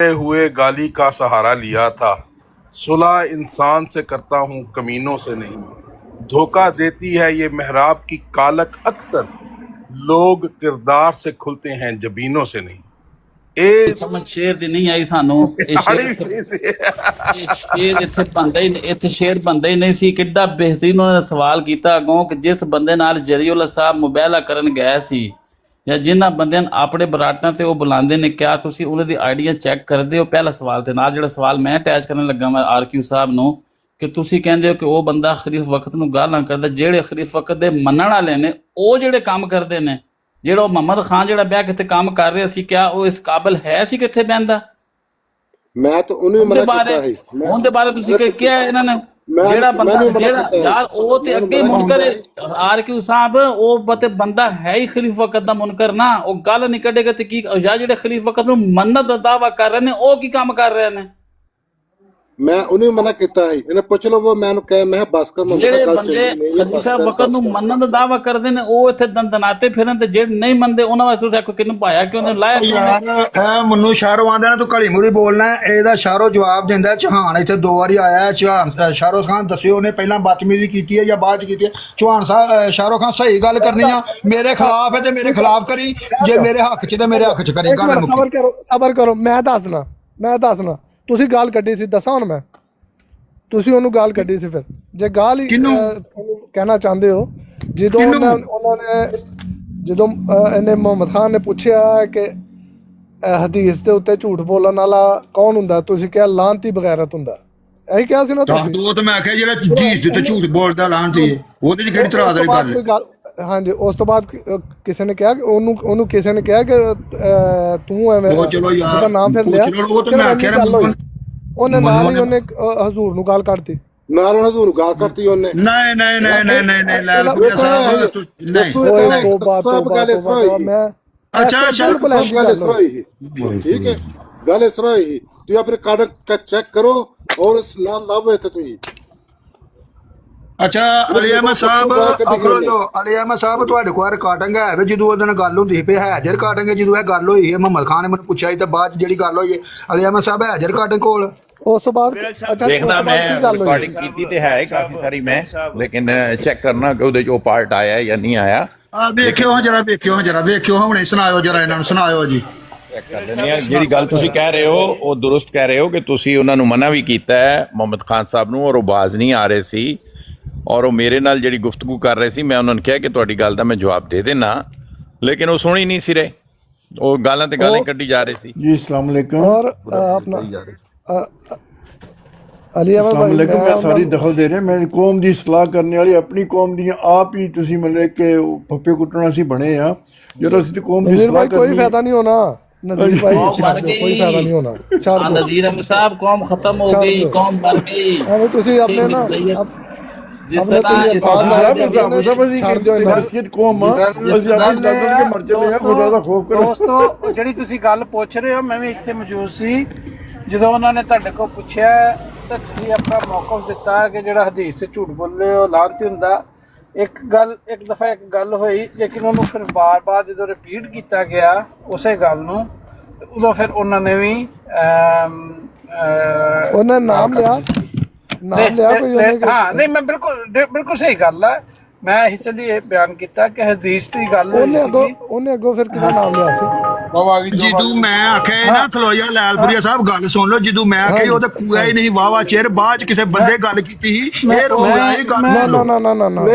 हुए गाली का सहारा लिया था। सुलह इंसान से करता हूँ कमीनों से नहीं। धोखा देती है ये मेहराब की कालक अक्सर, लोग किरदार से खुलते हैं जबीनों से नहीं। समझ शेर दी नहीं आई सानू शेर इत्थे बनदा ही इत्थे शेर बनदा ही नहीं सी। किड्डा बेहतरीन उन्होंने सवाल किया अगों कि जिस बंदे नाल जरीउल्लाह साहब मुबाहला करन गए सी या जिन्हां बंदियां अपने बराटां ते वो बुलांदे ने, क्या तुसीं उन्हां दी आईडियां चैक करदे हो? पहला सवाल ते नाल जिहड़ा सवाल मैं अटैच करन लगा मैं RQ साहब नूं कि तुसीं कहंदे हो कि वो बंदा खलीफ वक्त नूं गालां करदा, ਜਿਹੜੇ खलीफ वक्त दे मन्नण वाले ने ਉਹ ਜਿਹੜੇ ਕੰਮ ਕਰਦੇ ਨੇ, ਜਿਹੜਾ ਮੁਹੰਮਦ ਖਾਨ ਜਿਹੜਾ ਬਹਿ ਕੇ ਇੱਥੇ ਕੰਮ ਕਰ ਰਿਹਾ ਸੀ, ਕਿਆ ਉਹ ਇਸ ਕਾਬਿਲ ਹੈ ਸੀ ਕਿੱਥੇ ਬਹਿੰਦਾ? ਮੈਂ ਤਾਂ ਉਹਨੂੰ ਮਨਾ ਕੀਤਾ ਸੀ। ਉਹਦੇ ਬਾਰੇ ਤੁਸੀਂ ਕਿਹਾ ਇਹਨਾਂ ਨੇ ਜਿਹੜਾ ਬੰਦਾ ਜਿਹੜਾ ਯਾਰ ਉਹ ਤੇ ਅੱਗੇ ਮੁਨਕਰ RQ ਸਾਹਿਬ ਉਹ ਬਤੇ ਬੰਦਾ ਹੈ ਹੀ ਖਲੀਫ ਵਕਤ ਦਾ ਮੁਨਕਰ ਨਾ, ਉਹ ਗੱਲ ਨਹੀਂ ਕੱਢੇਗਾ ਤੇ ਕੀ ਜਾਂ ਜਿਹੜੇ ਖਲੀਫ ਵਕਤ ਨੂੰ ਮੰਨਤ ਦਾ ਦਾਵਾ ਕਰ ਰਹੇ ਨੇ ਉਹ ਕੀ ਕੰਮ ਕਰ ਰਹੇ ਨੇ? ਮੈਂ ਉਹਨੂੰ ਮਨਾ ਕੀਤਾ ਸੀ। ਇਹਨੇ ਪੁੱਛ ਲਓ ਮੈਨੂੰ ਕਹੇ ਮੈਂ ਬਸ ਕਰ ਜਿਹੜੇ ਬੰਦੇ ਖਲੀਫਾ ਵਕਤ ਨੂੰ ਮੰਨਣ ਦਾ ਦਾਵਾ ਕਰਦੇ ਨੇ ਉਹ ਇੱਥੇ ਦੰਦਨਾਤੇ ਫਿਰਨ ਤੇ ਜਿਹੜੇ ਨਹੀਂ ਮੰਨਦੇ ਉਹਨਾਂ ਵਾਸਤੇ ਦੇਖੋ ਕਿਹਨੂੰ ਪਾਇਆ ਕਿ ਉਹਨੇ ਲਾਇਆ ਯਾਰ ਇਹ ਮੈਨੂੰ ਸ਼ਾਹਰੋ ਆਂਦਾ ਨਾ ਤੂੰ ਘੜੀ ਮੁਰੀ ਬੋਲਣਾ। ਇਹਦਾ ਸ਼ਾਹਰੋ ਜਵਾਬ ਦਿੰਦਾ ਚੌਹਾਨ ਇੱਥੇ 2 ਵਾਰੀ ਆਇਆ ਹੈ। ਚੌਹਾਨ ਸ਼ਾਹਰੋ ਖਾਨ ਦੱਸਿਓ ਉਹਨੇ ਪਹਿਲਾਂ ਬਦਤਮੀਜ਼ੀ ਕੀਤੀ ਹੈ ਜਾਂ ਬਾਅਦ ਚ ਕੀਤੀ ਹੈ? ਚੌਹਾਨ ਸਾਹਿਬ ਸ਼ਾਹਰੋ ਖਾਨ ਸਹੀ ਗੱਲ ਕਰਨੀ ਆ, ਮੇਰੇ ਖਿਲਾਫ ਹੈ ਤੇ ਮੇਰੇ ਖਿਲਾਫ ਕਰੀ, ਜੇ ਮੇਰੇ ਹੱਕ ਚ ਤੇ ਮੇਰੇ ਹੱਕ ਚ ਕਰੇ। ਗੱਲ ਸਬਰ ਕਰੋ ਮੈਂ ਦੱਸਣਾ ਤੁਸੀਂ ਗੱਲ ਕੱਢੀ ਸੀ, ਦੱਸਾਂ ਹੁਣ ਮੈਂ ਤੁਸੀਂ ਉਹਨੂੰ ਗੱਲ ਕੱਢੀ ਸੀ। ਫਿਰ ਜੇ ਗੱਲ ਹੀ ਕਹਿਣਾ ਚਾਹੁੰਦੇ ਹੋ, ਜਦੋਂ ਉਹਨਾਂ ਨੇ ਜਦੋਂ ਇਹਨੇ ਮੁਹੰਮਦ ਖਾਨ ਨੇ ਪੁੱਛਿਆ ਕਿ ਹਦੀਸ ਦੇ ਉੱਤੇ ਝੂਠ ਬੋਲਣ ਵਾਲਾ ਕੌਣ ਹੁੰਦਾ, ਤੁਸੀਂ ਕਿਹਾ ਲਾਂਤੀ ਬਗੈਰਤ ਹੁੰਦਾ, ਇਹੀ ਕਿਹਾ ਸੀ ਨਾ ਤੁਸੀਂ? ਉਹ ਤਾਂ ਮੈਂ ਆਖਿਆ ਜਿਹੜਾ ਹਦੀਸ ਦੇ ਉੱਤੇ ਝੂਠ ਬੋਲਦਾ ਲਾਂਤੀ ਉਹਦੇ ਚ ਕਿਹੜੀ ਤਰ੍ਹਾਂ ਦੀ ਗੱਲ? ਹਾਂਜੀ, ਉਸ ਤੋਂ ਬਾਅਦ ਕਿਸੇ ਨੇ ਕਿਹਾ ਕਿ ਉਹਨੂੰ ਕਿਸੇ ਨੇ ਕਿਹਾ ਕਿ ਤੂੰ ਐਵੇਂ ਉਹਦਾ ਨਾਮ ਫਿਰ ਲਿਆ, ਉਹਨੇ ਨਾਲ ਹੀ ਉਹਨੇ ਹਜ਼ੂਰ ਨੂੰ ਗਾਲ ਕੱਢਤੀ। ਨਾਲ ਹਜ਼ੂਰ ਨੂੰ ਗਾਲ ਕਰਤੀ ਉਹਨੇ? ਨਹੀਂ ਲਾਲਪੁਰੀਆ ਸਾਹਿਬ ਮੈਂ ਅੱਛਾ ਗੱਲ ਇਸ ਤਰ੍ਹਾਂ ਹੀ ਠੀਕ ਹੈ, ਗੱਲ ਇਸ ਤਰ੍ਹਾਂ ਹੀ ਤੁਸੀਂ ਆਪਣੇ ਕਾਰਡ ਚੈੱਕ ਕਰੋ ਔਰ ਇਸ ਨਾਲ ਲਾਭ ਹੈ ਤੁਸੀਂ। ਅੱਛਾ ਅਲੀ ਅਹਿਮਦ ਸਾਹਿਬ ਅਖਰੋ ਜੋ ਅਲੀ ਅਹਿਮਦ ਸਾਹਿਬ ਤੁਹਾਡੇ ਕੋਲ ਰਿਕਾਰਡਿੰਗ ਹੈ ਵੀ ਜਦੋਂ ਉਹਦੇ ਨਾਲ ਗੱਲ ਹੁੰਦੀ ਸੀ, ਹਾਜ਼ਰ ਰਿਕਾਰਡਿੰਗ ਹੈ ਜਦੋਂ ਇਹ ਗੱਲ ਹੋਈ ਹੈ ਮੁਹੰਮਦ ਖਾਨ ਨੇ ਮੈਨੂੰ ਪੁੱਛਿਆ ਸੀ ਤੇ ਬਾਅਦ ਜਿਹੜੀ ਗੱਲ ਹੋਈ ਹੈ ਅਲੀ ਅਹਿਮਦ ਸਾਹਿਬ ਹਾਜ਼ਰ ਰਿਕਾਰਡਿੰਗ ਕੋਲ? ਉਸ ਤੋਂ ਬਾਅਦ ਦੇਖਣਾ ਮੈਂ ਰਿਕਾਰਡਿੰਗ ਕੀਤੀ ਤੇ ਹੈ ਕਾਫੀ ਸਾਰੀ ਮੈਂ, ਲੇਕਿਨ ਚੈੱਕ ਕਰਨਾ ਕਿ ਉਹਦੇ ਚ ਉਹ ਪਾਰਟ ਆਇਆ ਜਾਂ ਨਹੀਂ ਆਇਆ। ਵੇਖਿਓ ਵੇਖਿਓ ਹੁਣੇ ਸੁਣਾਇਓ ਜਰਾ ਇਹਨਾਂ ਨੂੰ ਸੁਣਾਇਓ ਜੀ। ਜਿਹੜੀ ਗੱਲ ਤੁਸੀਂ ਕਹਿ ਰਹੇ ਹੋ ਉਹ ਦੁਰਸਤ ਕਹਿ ਰਹੇ ਹੋ ਕਿ ਤੁਸੀਂ ਉਹਨਾਂ ਨੂੰ ਮਨਾ ਵੀ ਕੀਤਾ ਹੈ ਮੁਹੰਮਦ ਖਾਨ ਸਾਹਿਬ ਨੂੰ, ਔਰ ਉਹ ਬਾਜ਼ ਨਹੀਂ ਆ ਰਹੇ ਸੀ ਔਰ ਉਹ ਮੇਰੇ ਨਾਲ ਜਿਹੜੀ ਗੁਫ਼ਤਗੂ ਕਰ ਰਹੇ ਸੀ, ਮੈਂ ਉਹਨਾਂ ਨੂੰ ਕਿਹਾ ਕਿ ਤੁਹਾਡੀ ਗੱਲ ਦਾ ਮੈਂ ਜਵਾਬ ਦੇ ਦੇਣਾ, ਲੇਕਿਨ ਉਹ ਸੁਣੀ ਨਹੀਂ ਸੀ ਰਹੇ, ਉਹ ਗਾਲਾਂ ਤੇ ਗਾਲਾਂ ਕੱਢੀ ਜਾ ਰਹੇ ਸੀ। जी अस्सलाम वालेकुम। और अपना अली अस्सलाम वालेकुम। मैं सारी दखल दे रहे, मैं कौम की सलाह करने वाली अपनी कौम दी आप ही तुसी मतलब कि पप्पे कुट्टण असीं बने आ, जदों असीं कौम की सलाह करनी कोई फायदा नहीं होना नज़ीर भाई, कोई फायदा नहीं होना। नज़ीर अहमद साहब कौम खत्म हो गई, कौम मर गई। तुसी अपने ना जिस ਦੋਸਤੋ ਜਿਹੜੀ ਤੁਸੀਂ ਗੱਲ ਪੁੱਛ ਰਹੇ ਹੋ, ਮੈਂ ਵੀ ਇੱਥੇ ਮੌਜੂਦ ਸੀ ਜਦੋਂ ਉਹਨਾਂ ਨੇ ਤੁਹਾਡੇ ਕੋਲ ਪੁੱਛਿਆ ਤਾਂ ਤੁਸੀਂ ਆਪਣਾ ਮੌਕਫ ਦਿੱਤਾ ਕਿ ਜਿਹੜਾ ਹਦੀਸ ਤੇ ਝੂਠ ਬੋਲੇ ਉਹ ਲਾਂਤੀ ਹੁੰਦਾ। ਇੱਕ ਦਫਾ ਇੱਕ ਗੱਲ ਹੋਈ, ਲੇਕਿਨ ਉਹਨੂੰ ਫਿਰ ਬਾਰ-ਬਾਰ ਜਦੋਂ ਰਿਪੀਟ ਕੀਤਾ ਗਿਆ ਉਸੇ ਗੱਲ ਨੂੰ, ਉਦੋਂ ਫਿਰ ਉਹਨਾਂ ਨੇ ਵੀ ਉਹਨਾਂ ਨਾਮ ਲਿਆ ਹਾਂ ਨਹੀਂ ਮੈਂ ਬਿਲਕੁਲ ਸਹੀ ਗੱਲ ਹੈ। ਮੈਂ ਇਸ ਲਈ ਇਹ ਬਿਆਨ ਕੀਤਾ ਕਿ ਹਦੀਸ ਦੀ ਗੱਲ ਉਹਨੇ ਅੱਗੋਂ ਫਿਰ ਕਿਹਦਾ ਨਾਮ ਲਿਆ ਸੀ? ਜਦੋਂ ਮੈਂ ਆਖਿਆ ਨਾ ਖਲੋਇਆ ਲਾਲਪੁਰੀਆ ਸਾਹਿਬ ਗੱਲ ਸੁਣ ਲਓ, ਜਦੋਂ ਮੈਂ ਆਖਿਆ ਉਹ ਤਾਂ ਕੂਆ ਹੀ ਨਹੀਂ ਵਾਵਾ ਚਿਰ ਬਾਅਦ ਕਿਸੇ ਬੰਦੇ ਗੱਲ ਕੀਤੀ ਸੀ, ਫਿਰ ਹੋਇਆ ਇਹ ਗੱਲ। ਨਾ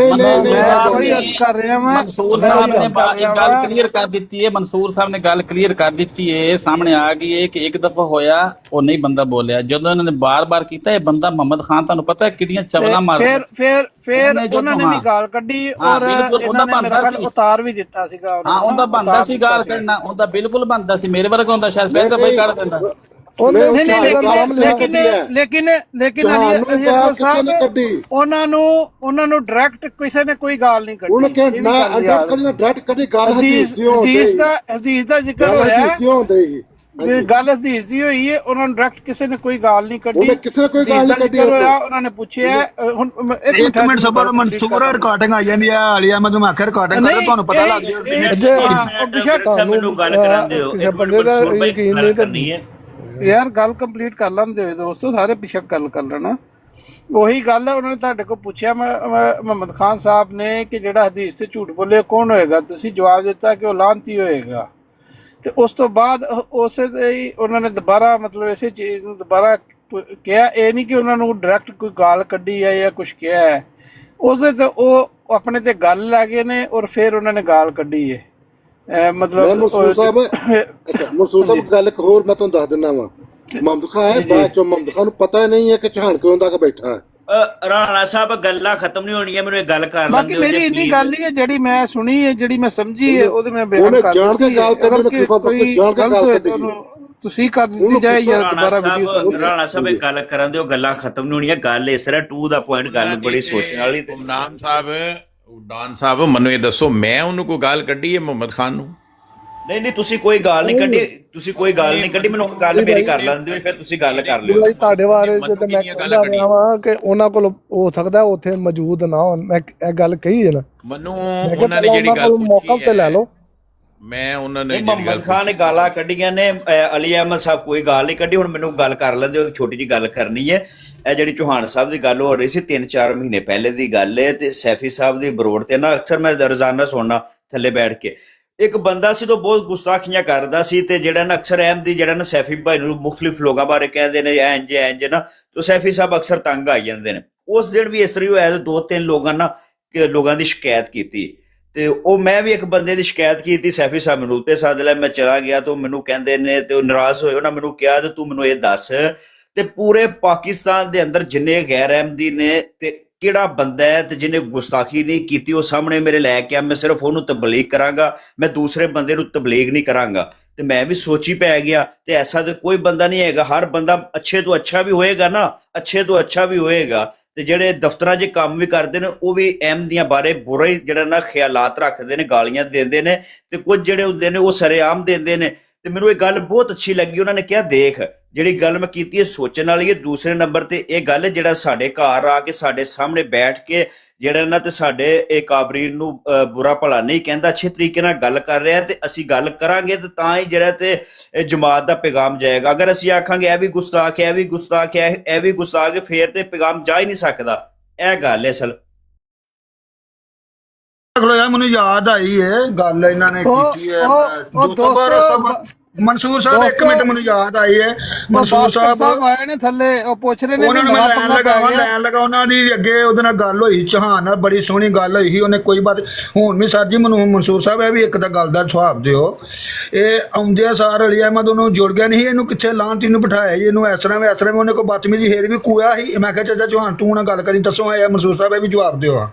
ਕੋਈ ਅਰਜ਼ ਕਰ ਰਿਹਾ ਮੈਂ ਮਨਸੂਰ ਸਾਹਿਬ ਨੇ ਗੱਲ ਕਲੀਅਰ ਕਰ ਦਿੱਤੀ ਹੈ, ਮਨਸੂਰ ਸਾਹਿਬ ਨੇ ਗੱਲ ਕਲੀਅਰ ਕਰ ਦਿੱਤੀ ਹੈ, ਸਾਹਮਣੇ ਆ ਗਈ ਹੈ ਕਿ ਇੱਕ ਦਫਾ ਹੋਇਆ ਉਹ ਨਹੀਂ ਬੰਦਾ ਬੋਲਿਆ, ਜਦੋਂ ਇਹਨਾਂ ਨੇ ਬਾਰ-ਬਾਰ ਕੀਤਾ ਇਹ ਬੰਦਾ ਮੁਹੰਮਦ ਖਾਨ ਤੁਹਾਨੂੰ ਪਤਾ ਕਿਹੜੀਆਂ ਚਵਲਾਂ ਮਾਰਦਾ। ਫਿਰ ਉਹਨਾਂ ਨੇ ਵੀ ਗਾਲ ਕੱਢੀ ਔਰ ਇਹਨਾਂ ਨੇ ਮੇਰਾ ਖਿਆਲ ਉਤਾਰ ਵੀ ਦਿੱਤਾ ਸੀਗਾ। ਹਾਂ ਉਹਦਾ ਬਣਦਾ ਸੀ ਗਾਲ ਕੱਢਣਾ, ਉਹਦਾ ਬਿਲਕੁਲ ਬਣਦਾ ਸੀ, ਮੇਰੇ ਵਰਗਾ ਹੁੰਦਾ ਸ਼ਾਇਦ ਪਹਿਲਾਂ ਦਫਾ ਹੀ ਕੱਢ ਦਿੰਦਾ। ਲੇਕਿਨ ਉਹਨਾਂ ਨੂੰ ਡਾਇਰੈਕਟ ਕਿਸੇ ਨੇ ਕੋਈ ਗਾਲ ਨਹੀਂ ਕੱਢੀ। ਹਦੀਸ ਦਾ ਜ਼ਿਕਰ ਹੋਇਆ, ਗੱਲ ਹਦੀਸ ਦੀ ਹੋਈ ਹੈ, ਉਹਨਾਂ ਨੂੰ ਡਾਇਰੈਕਟ ਕਿਸੇ ਨੇ ਕੋਈ ਗਾਲ ਨਹੀਂ ਕੱਢੀ। ਉਹਨਾਂ ਨੇ ਪੁੱਛਿਆ ਹੁਣ ਇੱਕ ਮਿੰਟ ਸਬਰ, ਮਨਸੂਰ ਰਿਕਾਰਡਿੰਗ ਆਈ ਜਾਂਦੀ ਹੈ ਅਲੀ ਅਹਿਮਦ ਨੂੰ ਮੈਂ ਆਖਿਆ ਰਿਕਾਰਡਿੰਗ ਕਰ ਤੁਹਾਨੂੰ ਪਤਾ ਲੱਗ ਗਿਆ। ਮੈਨੂੰ ਗੱਲ ਕਰਾਂਦੇ ਹੋ, ਇੱਕ ਮਿੰਟ ਮਨਸੂਰ ਭਾਈ ਗੱਲ ਕਰਨੀ ਹੈ। ਯਾਰ ਗੱਲ ਕੰਪਲੀਟ ਕਰ ਲੈਂਦੇ ਹੋਏ ਦੋਸਤੋ, ਸਾਰੇ ਪਿੱਛੇ ਗੱਲ ਕਰ ਲੈਣਾ। ਉਹੀ ਗੱਲ ਹੈ, ਉਹਨਾਂ ਨੇ ਤੁਹਾਡੇ ਕੋਲ ਪੁੱਛਿਆ ਮੁਹੰਮਦ ਖਾਨ ਸਾਹਿਬ ਨੇ ਕਿ ਜਿਹੜਾ ਹਦੀਸ ਤੇ ਝੂਠ ਬੋਲੇ ਕੌਣ ਹੋਏਗਾ, ਤੁਸੀਂ ਜਵਾਬ ਦਿੱਤਾ ਕਿ ਉਹ ਲਾਂਤੀ ਹੋਏਗਾ। ਤੇ ਉਸ ਤੋਂ ਬਾਅਦ ਉਸੇ ਤੇ ਹੀ ਉਹਨਾਂ ਨੇ ਦੁਬਾਰਾ ਮਤਲਬ ਇਸੇ ਚੀਜ਼ ਨੂੰ ਦੁਬਾਰਾ ਕਿਹਾ। ਇਹ ਨਹੀਂ ਕਿ ਉਹਨਾਂ ਨੂੰ ਡਾਇਰੈਕਟ ਕੋਈ ਗਾਲ ਕੱਢੀ ਹੈ ਜਾਂ ਕੁਛ ਕਿਹਾ ਹੈ, ਉਸਦੇ ਤੇ ਉਹ ਆਪਣੇ ਤੇ ਗੱਲ ਲੈ ਗਏ ਨੇ ਔਰ ਫਿਰ ਉਹਨਾਂ ਨੇ ਗਾਲ ਕੱਢੀ ਹੈ। ਮਤਲਬ ਮਨਸੂਰ ਸਾਹਿਬ ਗੱਲ ਇੱਕ ਹੋਰ ਮੈਂ ਤੁਹਾਨੂੰ ਦੱਸ ਦਿੰਦਾ ਵਾ। ਮੁਹੰਮਦ ਖਾਨ ਹੈ, ਬਾਅਦ ਚੋਂ ਮੁਹੰਮਦ ਖਾਨ ਨੂੰ ਪਤਾ ਹੀ ਨਹੀਂ ਹੈ ਕਿ ਚੌਹਾਨ ਕਿਉਂ ਤੱਕ ਬੈਠਾ ਹੈ। ਰਾਣਾ ਸਾਹਿਬ ਗੱਲਾਂ ਖਤਮ ਨਹੀਂ ਹੋਣੀਆਂ, ਮੈਨੂੰ ਇਹ ਗੱਲ ਕਰ ਲੈਂਦੇ ਬਾਕੀ ਮੇਰੀ ਇੰਨੀ ਗੱਲ ਹੀ ਹੈ ਜਿਹੜੀ ਮੈਂ ਸੁਣੀ ਹੈ, ਜਿਹੜੀ ਮੈਂ ਸਮਝੀ ਹੈ, ਉਹਦੇ ਮੈਂ ਬਿਆਨ ਉਹਨੇ ਕਰ ਜਾਣ ਕੇ ਗਾਲ ਕੱਢੀ, ਕੋਈ ਗਲਤ ਹੋਏ ਤੁਸੀਂ ਕਰ ਦਿੱਤੀ ਜਾਏ ਜਾਂ ਦੁਬਾਰਾ ਵੀਡੀਓ। ਰਾਣਾ ਸਾਹਿਬ ਇਹ ਗੱਲ ਕਰਨ ਦਿਓ, ਗੱਲਾਂ ਖਤਮ ਨਹੀਂ ਹੋਣੀਆਂ। ਗੱਲ ਇਸ ਤਰ੍ਹਾਂ ਟੂ ਦਾ ਪੁਆਇੰਟ, ਗੱਲ ਬੜੀ ਸੋਚਣ ਵਾਲੀ। ਤੇ ਉਡਾਨ ਸਾਹਿਬ ਮੈਨੂੰ ਇਹ ਦੱਸੋ, ਮੈਂ ਉਹਨੂੰ ਕੋਈ ਗਾਲ ਕੱਢੀ ਹੈ ਮੁਹੰਮਦ ਖਾਨ ਨੂੰ? ਨਹੀਂ ਤੁਸੀਂ ਕੋਈ ਗੱਲ ਨਹੀਂ ਕੱਢੀ, ਤੁਸੀਂ ਕੋਈ ਗੱਲ ਨਹੀਂ ਕੱਢੀ। ਮੈਨੂੰ ਗੱਲ ਮੇਰੀ ਕਰ ਲੈਂਦੇ ਹੋ, ਫਿਰ ਤੁਸੀਂ ਗੱਲ ਕਰ ਲਿਓ। ਤੁਹਾਡੇ ਬਾਰੇ ਚ ਤੇ ਮੈਂ ਕਹਿੰਦਾ ਰਿਹਾ ਵਾਂ ਕਿ ਉਹਨਾਂ ਕੋਲ ਹੋ ਸਕਦਾ ਉੱਥੇ ਮੌਜੂਦ ਨਾ ਹੋਣ। ਮੈਂ ਇਹ ਗੱਲ ਕਹੀ ਹੈ ਨਾ, ਮੈਨੂੰ ਉਹਨਾਂ ਨੇ ਜਿਹੜੀ ਗੱਲ ਮੌਕਾ ਤੇ ਲੈ ਲਓ। ਮੈਂ ਉਹਨਾਂ ਨੇ ਮੁਹੰਮਦ ਖਾਨ ਨੇ ਗਾਲਾਂ ਕੱਢੀਆਂ ਨੇ, ਅਲੀ ਅਹਿਮਦ ਸਾਹਿਬ ਕੋਈ ਗਾਲ ਨਹੀਂ ਕੱਢੀ। ਹੁਣ ਮੈਨੂੰ ਗੱਲ ਕਰ ਲੈਂਦੇ ਹੋ, ਛੋਟੀ ਜੀ ਗੱਲ ਕਰਨੀ ਹੈ। ਇਹ ਜਿਹੜੀ ਚੌਹਾਨ ਸਾਹਿਬ ਦੀ ਗੱਲ ਹੋ ਰਹੀ ਸੀ 3-4 ਮਹੀਨੇ ਪਹਿਲੇ ਦੀ ਗੱਲ ਹੈ। ਤੇ ਸੈਫੀ ਸਾਹਿਬ ਦੀ ਬਰੋਡ ਤੇ ਨਾ ਅਕਸਰ ਮੈਂ ਰੋਜ਼ਾਨਾ ਸੁਣਨਾ ਥੱਲੇ ਬੈਠ ਕੇ। ਇੱਕ ਬੰਦਾ ਸੀ ਤੋਂ ਬਹੁਤ ਗੁਸਤਾਖੀਆਂ ਕਰਦਾ ਸੀ, ਤੇ ਜਿਹੜਾ ਨਾ ਅਕਸਰ ਅਹਿਮਦੀ ਜਿਹੜਾ ਨਾ ਸੈਫੀ ਭਾਈ ਨੂੰ ਮੁਖਤਲਿਫ ਲੋਕਾਂ ਬਾਰੇ ਕਹਿੰਦੇ ਨੇ ਇੰਜ ਨਾ, ਤੇ ਸੈਫੀ ਸਾਹਿਬ ਅਕਸਰ ਤੰਗ ਆ ਜਾਂਦੇ ਨੇ। ਉਸ ਦਿਨ ਵੀ ਇਸ ਤਰ੍ਹਾਂ ਹੋਇਆ, 2-3 ਲੋਕਾਂ ਦੀ ਸ਼ਿਕਾਇਤ ਕੀਤੀ। ਤੇ ਉਹ ਮੈਂ ਵੀ ਇੱਕ ਬੰਦੇ ਦੀ ਸ਼ਿਕਾਇਤ ਕੀਤੀ, ਸੈਫੀ ਸਾਹਿਬ ਮੈਨੂੰ ਉੱਤੇ ਸੱਦ ਲਿਆ। ਮੈਂ ਚਲਾ ਗਿਆ ਤੇ ਮੈਨੂੰ ਕਹਿੰਦੇ ਨੇ, ਤੇ ਉਹ ਨਾਰਾਜ਼ ਹੋਏ। ਉਹਨਾਂ ਮੈਨੂੰ ਕਿਹਾ ਤੇ ਤੂੰ ਮੈਨੂੰ ਇਹ ਦੱਸ, ਤੇ ਪੂਰੇ ਪਾਕਿਸਤਾਨ ਦੇ ਅੰਦਰ ਜਿੰਨੇ ਗੈਰ ਅਹਿਮਦੀ ਨੇ ਤੇ ਕਿਹੜਾ ਬੰਦਾ ਹੈ ਤੇ ਜਿਹਨੇ ਗੁਸਤਾਖੀ ਨਹੀਂ ਕੀਤੀ, ਉਹ ਸਾਹਮਣੇ ਮੇਰੇ ਲੈ ਕੇ ਆ। ਮੈਂ ਸਿਰਫ ਉਹਨੂੰ ਤਬਲੀਗ ਕਰਾਂਗਾ, ਮੈਂ ਦੂਸਰੇ ਬੰਦੇ ਨੂੰ ਤਬਲੀਗ ਨਹੀਂ ਕਰਾਂਗਾ। ਤੇ ਮੈਂ ਵੀ ਸੋਚੀ ਪੈ ਗਿਆ, ਤੇ ਐਸਾ ਤਾਂ ਕੋਈ ਬੰਦਾ ਨਹੀਂ ਹੈਗਾ। ਹਰ ਬੰਦਾ ਅੱਛੇ ਤੋਂ ਅੱਛਾ ਵੀ ਹੋਏਗਾ ਨਾ, ਅੱਛੇ ਤੋਂ ਅੱਛਾ ਵੀ ਹੋਏਗਾ। ਤੇ ਜਿਹੜੇ ਦਫ਼ਤਰਾਂ 'ਚ ਕੰਮ ਵੀ ਕਰਦੇ ਨੇ ਉਹ ਵੀ ਅਹਿਮਦੀਆਂ ਬਾਰੇ ਬੁਰਾ ਹੀ ਜਿਹੜਾ ਨਾ ਖਿਆਲਾਤ ਰੱਖਦੇ ਨੇ, ਗਾਲੀਆਂ ਦਿੰਦੇ ਨੇ। ਤੇ ਕੁਝ ਜਿਹੜੇ ਹੁੰਦੇ ਨੇ ਉਹ ਸਰੇਆਮ ਦਿੰਦੇ ਨੇ। ਤੇ ਮੈਨੂੰ ਇਹ ਗੱਲ ਬਹੁਤ ਅੱਛੀ ਲੱਗੀ। ਉਹਨਾਂ ਨੇ ਕਿਹਾ ਦੇਖ, ਜਿਹੜੀ ਗੱਲ ਮੈਂ ਕੀਤੀ ਹੈ ਸੋਚਣ ਵਾਲੀ ਹੈ। ਦੂਸਰੇ ਨੰਬਰ ਤੇ ਇਹ ਗੱਲ ਜਿਹੜਾ ਸਾਡੇ ਘਰ ਆ ਕੇ ਸਾਡੇ ਸਾਹਮਣੇ ਬੈਠ ਕੇ ਜਿਹੜਾ ਨਾ ਤੇ ਸਾਡੇ ਇਹ ਕਾਬਰੀਨ ਨੂੰ ਬੁਰਾ ਭਲਾ ਨਹੀਂ ਕਹਿੰਦਾ, ਅੱਛੇ ਤਰੀਕੇ ਨਾਲ ਗੱਲ ਕਰ ਰਿਹਾ। ਤੇ ਅਸੀਂ ਗੱਲ ਕਰਾਂਗੇ ਤੇ ਤਾਂ ਹੀ ਜਿਹੜਾ ਤੇ ਜਮਾਤ ਦਾ ਪੈਗਾਮ ਜਾਏਗਾ। ਅਗਰ ਅਸੀਂ ਆਖਾਂਗੇ ਇਹ ਵੀ ਗੁਸਤਾਖ ਹੈ, ਇਹ ਵੀ ਗੁਸਤਾਖ ਹੈ, ਇਹ ਵੀ ਗੁਸਤਾਖ ਹੈ, ਫੇਰ ਤੇ ਪੈਗਾਮ ਜਾ ਹੀ ਨਹੀਂ ਸਕਦਾ। ਇਹ ਗੱਲ ਹੈ ਅਸਲ। ਮੈਨੂੰ ਯਾਦ ਆਈ ਹੈ ਗੱਲ ਇਹਨਾਂ ਨੇ ਕੀਤੀ ਹੈ ਮਨਸੂਰ ਸਾਹਿਬ। ਇੱਕ ਮਿੰਟ, ਮੈਨੂੰ ਯਾਦ ਆਈ ਹੈ ਮਨਸੂਰ ਸਾਹਿਬ ਆਏ ਨੇ ਥੱਲੇ, ਉਹ ਪੁੱਛ ਰਹੇ ਨੇ ਉਹਨਾਂ ਨੂੰ ਮੈਂ ਲੈਣ ਲਗਾ ਉਹਨਾਂ ਦੀ ਅੱਗੇ ਉਹਦੇ ਨਾਲ ਗੱਲ ਹੋਈ, ਚੌਹਾਨ ਨਾਲ ਬੜੀ ਸੋਹਣੀ ਗੱਲ ਹੋਈ ਸੀ। ਉਹਨੇ ਕੋਈ ਬਾਤ ਹੁਣ ਵੀ ਸਰ ਜੀ ਮੈਨੂੰ ਮਨਸੂਰ ਸਾਹਿਬ ਇਹ ਵੀ ਇੱਕ ਤਾਂ ਗੱਲ ਦਾ ਜਵਾਬ ਦਿਓ। ਇਹ ਆਉਂਦੇ ਸਾਰ ਅਲੀ ਅਹਿਮਦ ਉਹਨੂੰ ਜੁੜ ਗਿਆ ਨਹੀਂ, ਇਹਨੂੰ ਕਿੱਥੇ ਲਾਂਤੀ ਨੂੰ ਬਿਠਾਇਆ ਜੀ, ਇਹਨੂੰ ਇਸ ਤਰ੍ਹਾਂ ਉਹਨੇ ਕੋਈ ਬਦਤਮੀਜ਼ੀ ਫੇਰ ਵੀ ਕੂਇਆ ਸੀ। ਮੈਂ ਕਿਹਾ ਚਾਚਾ ਚੌਹਾਨ ਤੂੰ ਨਾਲ ਗੱਲ ਕਰੀ, ਦੱਸੋ ਇਹ ਮਨਸੂਰ ਸਾਹਿਬ ਇਹ ਵੀ ਜਵਾਬ ਦਿਓ।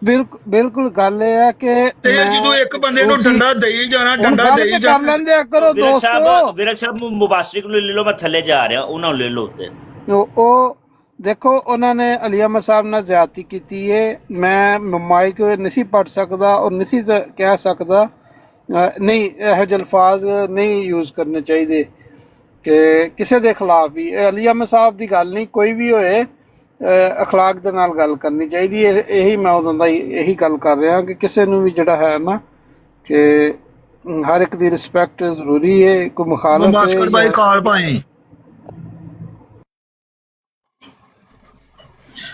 ਬਿਲਕੁਲ ਗੱਲ ਇਹ ਹੈ ਕਿ ਤੇ ਜਦੋਂ ਇੱਕ ਬੰਦੇ ਨੂੰ ਡੰਡਾ ਦੇਈ ਜਾਣਾ, ਡੰਡਾ ਦੇਈ ਕਰ ਲੈਂਦੇ ਕਰੋ ਦੋਸਤੋ। ਵਿਰਕ ਸਾਹਿਬ ਮੁਬਾਸ਼ਰਿਕ ਨੂੰ ਲੈ ਲਓ, ਮੈਂ ਥੱਲੇ ਜਾ ਰਿਹਾ, ਉਹਨਾਂ ਨੂੰ ਲੈ ਲਓ ਉੱਤੇ। ਉਹ ਦੇਖੋ, ਉਹਨਾਂ ਨੇ ਅਲੀ ਅਹਿਮਦ ਸਾਹਿਬ ਨਾਲ ਜ਼ਿਆਦਤੀ ਕੀਤੀ ਹੈ। ਮੈਂ ਮਾਈਕ ਨਹੀਂ ਪੜ੍ਹ ਸਕਦਾ ਔਰ ਨਹੀਂ ਕਹਿ ਸਕਦਾ, ਨਹੀਂ ਇਹੋ ਜਿਹੇ ਅਲਫਾਜ਼ ਨਹੀਂ ਯੂਜ਼ ਕਰਨੇ ਚਾਹੀਦੇ ਕਿ ਕਿਸੇ ਦੇ ਖਿਲਾਫ ਵੀ। ਅਲੀ ਅਹਿਮਦ ਸਾਹਿਬ ਦੀ ਗੱਲ ਨਹੀਂ, ਕੋਈ ਵੀ ਹੋਏ ਅਖਲਾਕ ਦੇ ਨਾਲ ਗੱਲ ਕਰਨੀ ਚਾਹੀਦੀ ਹੈ। ਇਹੀ ਮੈਂ ਉਦੋਂ ਦਾ ਇਹੀ ਗੱਲ ਕਰ ਰਿਹਾ ਕਿ ਕਿਸੇ ਨੂੰ ਵੀ ਜਿਹੜਾ ਹੈ ਨਾ ਕਿ ਹਰ ਇੱਕ ਦੀ ਰਿਸਪੈਕਟ ਜ਼ਰੂਰੀ ਹੈ। ਕੋਈ ਮੁਖਾਲਫ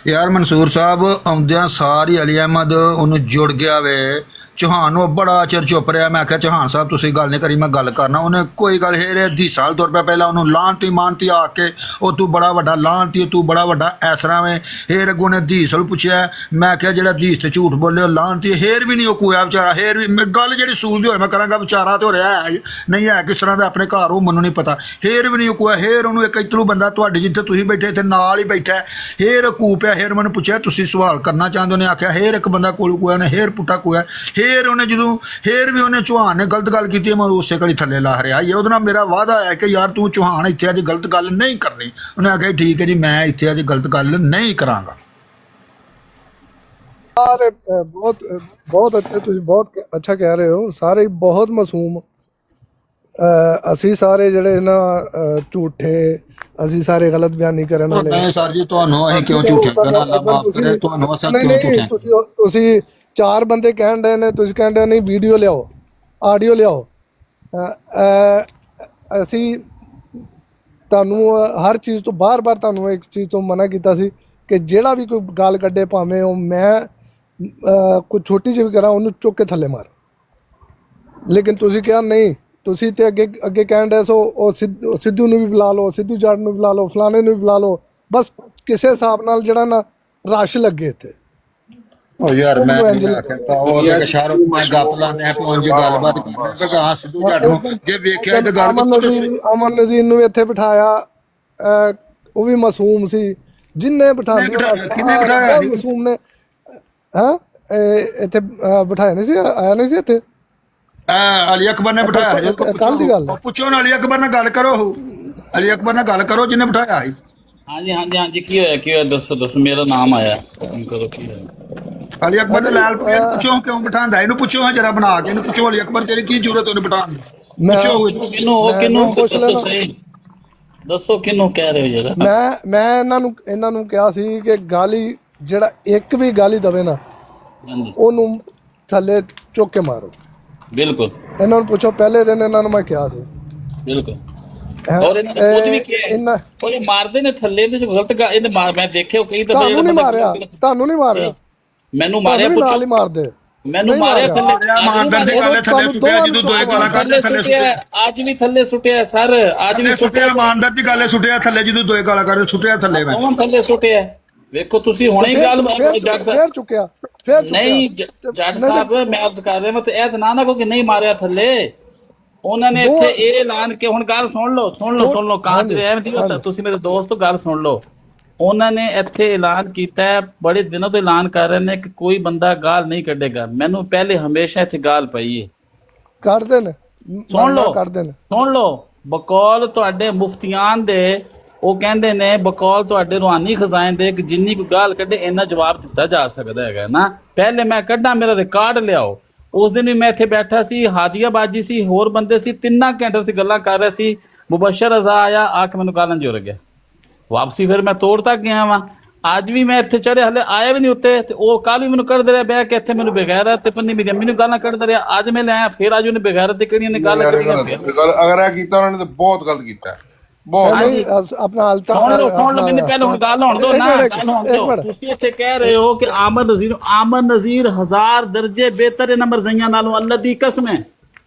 ਯਾਰ ਮਨਸੂਰ ਸਾਹਿਬ ਆਉਂਦਿਆਂ ਸਾਰੀ ਅਲੀ ਅਹਿਮਦ ਉਹਨੂੰ ਜੁੜ ਗਿਆ ਵੇ। ਚੌਹਾਨ ਨੂੰ ਬੜਾ ਚਿਰ ਚੁੱਪ ਰਿਹਾ। ਮੈਂ ਆਖਿਆ ਚੌਹਾਨ ਸਾਹਿਬ ਤੁਸੀਂ ਗੱਲ ਨਹੀਂ ਕਰੀ, ਮੈਂ ਗੱਲ ਕਰਨਾ। ਉਹਨੇ ਕੋਈ ਗੱਲ ਹੇਰੇ 10 ਸਾਲ ਤੋਂ ਰੁਪਏ ਪਹਿਲਾਂ ਉਹਨੂੰ ਲਾਂਤੀ ਮਾਨਤੀ ਆ ਕੇ ਉਹ ਤੂੰ ਬੜਾ ਵੱਡਾ ਲਾਂਤੀ, ਤੂੰ ਬੜਾ ਵੱਡਾ ਐਸਰਾ ਵੇ। ਹੇਰ ਅੱਗੋਂ ਨੇ ਹਦੀਸ ਨੂੰ ਪੁੱਛਿਆ। ਮੈਂ ਕਿਹਾ ਜਿਹੜਾ ਹਦੀਸ ਤੇ ਝੂਠ ਬੋਲੇ ਉਹ ਲਾਂਤੀ। ਹੇਰ ਵੀ ਨਹੀਂ ਉਹ ਕੋਇਆ ਵਿਚਾਰਾ, ਹੇਰ ਵੀ ਮੈਂ ਗੱਲ ਜਿਹੜੀ ਸੂਲ ਦੀ ਹੋਏ ਮੈਂ ਕਰਾਂਗਾ ਵਿਚਾਰਾ ਤੇ ਹੋ ਰਿਹਾ ਹੈ ਨਹੀਂ ਹੈ ਕਿਸ ਤਰ੍ਹਾਂ ਦਾ ਆਪਣੇ ਘਰ ਉਹ ਮੈਨੂੰ ਨਹੀਂ ਪਤਾ। ਹੇਰ ਵੀ ਨਹੀਂ ਉਹ ਕੋਇਆ। ਹੇਰ ਉਹਨੂੰ ਇੱਕ ਇੱਧਰੋਂ ਬੰਦਾ ਤੁਹਾਡੇ ਜਿੱਥੇ ਤੁਸੀਂ ਬੈਠੇ ਇੱਥੇ ਨਾਲ ਹੀ ਬੈਠਾ, ਹੇਰ ਕੂ ਪਿਆ। ਹੇਰ ਮੈਨੂੰ ਪੁੱਛਿਆ ਤੁਸੀਂ ਸਵਾਲ ਕਰਨਾ ਚਾਹੁੰਦੇ? ਉਹਨੇ ਆਖਿਆ ਹੇਰ ਇੱਕ ਬੰਦਾ ਕੋਲ ਕੋਇਆ ਨੇ, ਹੇਰ ਪੁੱਟਾ ਕੋਇਆ। ਹੇਰ ਉਹਨੇ ਜਦੋਂ ਫੇਰ ਵੀ ਉਹਨੇ ਚੌਹਾਨ ਨੇ ਗਲਤ ਗੱਲ ਕੀਤੀ, ਮੈਂ ਉਸੇ ਘੜੀ ਥੱਲੇ ਲਾ ਰਿਹਾ। ਇਹ ਉਹਦੇ ਨਾਲ ਮੇਰਾ ਵਾਅਦਾ ਹੈ ਕਿ ਯਾਰ ਤੂੰ ਚੌਹਾਨ ਇੱਥੇ ਅੱਜ ਗਲਤ ਗੱਲ ਨਹੀਂ ਕਰਨੀ। ਉਹਨੇ ਆਖਿਆ ਠੀਕ ਹੈ ਜੀ, ਮੈਂ ਇੱਥੇ ਅੱਜ ਗਲਤ ਗੱਲ ਨਹੀਂ ਕਰਾਂਗਾ। ਸਾਰੇ ਬਹੁਤ ਅੱਛੇ, ਤੁਸੀਂ ਬਹੁਤ ਅੱਛਾ ਕਹਿ ਰਹੇ ਹੋ। ਸਾਰੇ ਬਹੁਤ ਮਾਸੂਮ, ਅਸੀਂ ਸਾਰੇ ਜਿਹੜੇ ਨਾ ਝੂਠੇ, ਅਸੀਂ ਸਾਰੇ ਗਲਤ ਬਿਆਨੀ ਕਰਨ ਵਾਲੇ। ਨਹੀਂ ਸਰ ਜੀ, ਤੁਹਾਨੂੰ ਅਸੀਂ ਕਿਉਂ ਝੂਠੇ ਕਹਿਣਾ? ਅੱਲਾ ਮਾਫ ਕਰੇ, ਤੁਹਾਨੂੰ ਅਸਾਂ ਕਿਉਂ ਝੂਠੇ? ਤੁਸੀਂ 4 ਬੰਦੇ ਕਹਿਣ ਡਏ ਨੇ, ਤੁਸੀਂ ਕਹਿਣ ਡਏ ਨਹੀਂ ਵੀਡੀਓ ਲਿਆਓ, ਆਡੀਓ ਲਿਆਓ। ਅਸੀਂ ਤੁਹਾਨੂੰ ਹਰ ਚੀਜ਼ ਤੋਂ ਬਾਰ-ਬਾਰ ਤੁਹਾਨੂੰ ਇੱਕ ਚੀਜ਼ ਤੋਂ ਮਨਾ ਕੀਤਾ ਸੀ ਕਿ ਜਿਹੜਾ ਵੀ ਕੋਈ ਗੱਲ ਕੱਢੇ ਭਾਵੇਂ ਉਹ ਮੈਂ ਕੋਈ ਛੋਟੀ ਜਿਹੀ ਵੀ ਕਰਾਂ ਉਹਨੂੰ ਚੁੱਕ ਕੇ ਥੱਲੇ ਮਾਰ। ਲੇਕਿਨ ਤੁਸੀਂ ਕਿਹਾ ਨਹੀਂ, ਤੁਸੀਂ ਤੇ ਅੱਗੇ ਕਹਿਣ ਡਏ ਸੋ ਉਹ ਸਿੱਧੂ ਨੂੰ ਵੀ ਬੁਲਾ ਲਓ, ਸਿੱਧੂ ਜੱਟ ਨੂੰ ਬੁਲਾ ਲਓ, ਫਲਾਣੇ ਨੂੰ ਵੀ ਬੁਲਾ ਲਓ, ਬਸ ਕਿਸੇ ਹਿਸਾਬ ਨਾਲ ਜਿਹੜਾ ਨਾ ਰਸ਼ ਲੱਗੇ ਇੱਥੇ। ਉਹ ਯਾਰ ਮੈਂ ਆਖਿਆ ਉਹ ਕਿ ਸ਼ਾਹਰੁਖ ਮੈਂ ਗੱਪ ਲਾਣੇ ਪਹੁੰਚ ਗੱਲਬਾਤ ਕਰਨਾ ਤੇ ਕਹਾ ਸਿੱਧੂ ਜੱਟ ਨੂੰ ਜੇ ਵੇਖਿਆ ਤੇ ਗੱਲ ਅਮਨ ਨਜ਼ੀਰ ਨੂੰ ਇੱਥੇ ਬਿਠਾਇਆ, ਉਹ ਵੀ ਮਾਸੂਮ ਸੀ। ਜਿੰਨੇ ਬਿਠਾਇਆ ਮਾਸੂਮ ਨੇ ਇੱਥੇ ਬਿਠਾਇਆ ਨਹੀਂ ਸੀ, ਆਇਆ ਨਹੀਂ ਸੀ ਇੱਥੇ। ਅਲੀ ਅਕਬਰ ਨੇ ਬਿਠਾਇਆ। ਕੱਲ ਦੀ ਗੱਲ ਪੁੱਛੋ ਨਾ ਅਲੀ ਅਕਬਰ ਨਾਲ ਗੱਲ ਕਰੋ, ਅਲੀ ਅਕਬਰ ਨਾਲ ਗੱਲ ਕਰੋ ਜਿਹਨੇ ਬਿਠਾਇਆ ਸੀ। ਹਾਂਜੀ ਕੀ ਹੋਇਆ ਦੱਸੋ ਮੇਰਾ ਨਾਮ ਆਇਆ ਕਰੋ ਕੀ ਹੋਇਆ। ਅਲੀ ਅਕਬਰ ਨੇ ਲਾਲ ਪੁੱਛੋ ਕਿਉਂ ਬਿਠਾਉਂਦਾ ਇਹਨੂੰ, ਪੁੱਛੋ ਹਾਂ ਜਰਾ ਬਣਾ ਕੇ ਇਹਨੂੰ ਪੁੱਛੋ ਅਲੀ ਅਕਬਰ ਤੇਰੀ ਕੀ ਜ਼ਰੂਰਤ ਉਹਨੂੰ ਬਿਠਾਉਣ ਦੀ, ਪੁੱਛੋ ਕਿਹਨੂੰ ਦੱਸੋ ਕਿਹਨੂੰ ਕਹਿ ਰਹੇ ਹੋ ਜਰਾ। ਮੈਂ ਇਹਨਾਂ ਨੂੰ ਕਿਹਾ ਸੀ ਕਿ ਗਾਲੀ ਜਿਹੜਾ ਇੱਕ ਵੀ ਗਾਲੀ ਦਵੇ ਨਾ ਉਹਨੂੰ ਥੱਲੇ ਚੁੱਕ ਕੇ ਮਾਰੋ। ਬਿਲਕੁਲ ਇਹਨਾਂ ਨੂੰ ਪੁੱਛੋ, ਪਹਿਲੇ ਦਿਨ ਇਹਨਾਂ ਨੂੰ ਮੈਂ ਕਿਹਾ ਸੀ। ਬਿਲਕੁਲ ਔਰ ਇਹਨਾਂ ਨੇ ਖੁਦ ਵੀ ਕਿਹਾ ਉਹ ਮਾਰਦੇ ਨੇ ਥੱਲੇ ਦੇ ਗਲਤ ਇਹਨੇ ਮੈਂ ਦੇਖਿਆ ਕਈ ਦਫਾ। ਤੁਹਾਨੂੰ ਨਹੀਂ ਮਾਰਿਆ, ਤੁਹਾਨੂੰ ਨਹੀਂ ਮਾਰਿਆ, ਮੈਨੂੰ ਮਾਰਿਆ। ਪੁੱਛੋ ਨਹੀਂ ਮਾਰਦੇ, ਮੈਨੂੰ ਮਾਰਿਆ ਥੱਲੇ ਮਾਰਦਰ ਦੀ ਗੱਲ ਥੱਲੇ ਸੁੱਟਿਆ ਜਦੋਂ ਦੋਏ ਗਾਲਾਂ ਕੱਢਦੇ ਥੱਲੇ ਸੁੱਟਿਆ। ਅੱਜ ਵੀ ਥੱਲੇ ਸੁੱਟਿਆ ਸਰ, ਅੱਜ ਵੀ ਸੁੱਟਿਆ ਮਾਨਦਰ ਦੀ ਗੱਲ ਸੁੱਟਿਆ ਥੱਲੇ ਜਦੋਂ ਦੋਏ ਗਾਲਾਂ ਕੱਢਦੇ ਸੁੱਟਿਆ ਥੱਲੇ। ਮੈਂ ਕੌਣ ਥੱਲੇ ਸੁੱਟਿਆ ਵੇਖੋ ਤੁਸੀਂ ਹੁਣੇ ਹੀ ਗੱਲ ਜੱਟ ਸਾਹਿਬ ਚੁੱਕਿਆ ਨਹੀਂ ਜੱਟ ਸਾਹਿਬ ਮੈਂ ਅਰਜ਼ ਕਰ ਰਿਹਾ ਮੈਂ ਤੇ ਇਹ ਨਾ ਕੋ ਕਿ ਨਹੀਂ ਮਾਰਿਆ ਥੱਲੇ। ਉਹਨਾਂ ਨੇ ਇੱਥੇ ਇਹ ਐਲਾਨ ਕੇ ਹੁਣ ਗੱਲ ਸੁਣ ਲਓ ਕਾਂ ਤੇ ਐਵੇਂ ਦੀ ਤੁਸੀਂ ਮੇਰੇ ਦੋਸਤੋ ਗੱਲ ਸੁਣ ਲਓ। ਉਹਨਾਂ ਨੇ ਇੱਥੇ ਐਲਾਨ ਕੀਤਾ ਹੈ, ਬੜੇ ਦਿਨੋਂ ਤੋਂ ਐਲਾਨ ਕਰ ਰਹੇ ਨੇ ਕਿ ਕੋਈ ਬੰਦਾ ਗਾਲ ਨਹੀਂ ਕੱਢੇਗਾ। ਮੈਨੂੰ ਪਹਿਲੇ ਹਮੇਸ਼ਾ ਇੱਥੇ ਗਾਲ ਪਈ ਹੈ, ਕੱਢਦੇ ਨੇ। ਸੁਣ ਲਓ ਬਕੌਲ ਤੁਹਾਡੇ ਮੁਫਤੀਆਨ ਦੇ, ਉਹ ਕਹਿੰਦੇ ਨੇ ਬਕੌਲ ਤੁਹਾਡੇ ਰੂਹਾਨੀ ਖਜ਼ਾਨੇ ਦੇ ਕਿ ਜਿੰਨੀ ਕੋਈ ਗਾਲ ਕੱਢੇ ਇੰਨਾ ਜਵਾਬ ਦਿੱਤਾ ਜਾ ਸਕਦਾ ਹੈਗਾ ਨਾ। ਪਹਿਲੇ ਮੈਂ ਕੱਢਾਂ, ਮੇਰਾ ਰਿਕਾਰਡ ਲਿਆਓ। ਉਸ ਦਿਨ ਵੀ ਮੈਂ ਇੱਥੇ ਬੈਠਾ ਸੀ, ਹਾਦੀਆ ਬਾਜੀ ਸੀ, ਹੋਰ ਬੰਦੇ ਸੀ, 3 ਘੰਟੇ ਸੀ ਗੱਲਾਂ ਕਰ ਰਹੇ ਸੀ। ਮੁਬਸ਼ਰ ਰਜ਼ਾ ਆਇਆ, ਆ ਕੇ ਮੈਨੂੰ ਗਾਲਾਂ ਜੁੜ ਗਿਆ। ਵਾਪਸੀ ਫਿਰ ਮੈਂ ਤੋੜ ਤੱਕ ਗਿਆ ਵਾਂ। ਅੱਜ ਵੀ ਮੈਂ ਇੱਥੇ ਚੜ੍ਹੇ, ਹਲੇ ਆਇਆ ਵੀ ਨਹੀਂ ਉੱਤੇ, ਤੇ ਉਹ ਕੱਲ ਵੀ ਮੈਨੂੰ ਕੱਢਦੇ ਰਿਹਾ ਬਹਿ ਕੇ ਇੱਥੇ, ਮੈਨੂੰ ਬਗੈਰਤ ਤੇ ਪੰਨੀ ਮੇਰੀ ਮੈਨੂੰ ਗਾਲਾਂ ਕੱਢਦਾ ਰਿਹਾ। ਅੱਜ ਮੈਂ ਲਿਆਇਆ ਫਿਰ ਅੱਜ ਉਹਨੇ ਬਗੈਰਤ ਤੇ ਕਿਹੜੀਆਂ ਨੇ ਗੱਲ ਕਰੀਆਂ। ਅਗਰ ਇਹ ਕੀਤਾ ਉਹਨਾਂ ਨੇ ਤਾਂ ਬਹੁਤ ਗਲਤ ਕੀਤਾ, ਬਹੁਤ ਆਪਣਾ ਹਾਲ ਤੱਕ ਸੁਣ ਲਓ ਮੈਨੂੰ ਪਹਿਲਾਂ ਹੁਣ ਗੱਲ ਹੋਣ ਦਿਓ ਨਾ, ਗੱਲ ਹੋਣ ਦਿਓ। ਤੁਸੀਂ ਇੱਥੇ ਕਹਿ ਰਹੇ ਹੋ ਕਿ ਆਮਨ ਨਜ਼ੀਰ 1000 ਦਰਜੇ ਬਿਹਤਰ ਹੈ ਮਰਜ਼ਈਆਂ ਨਾਲੋਂ, ਅੱਲਾ ਦੀ ਕਸਮ ਹੈ।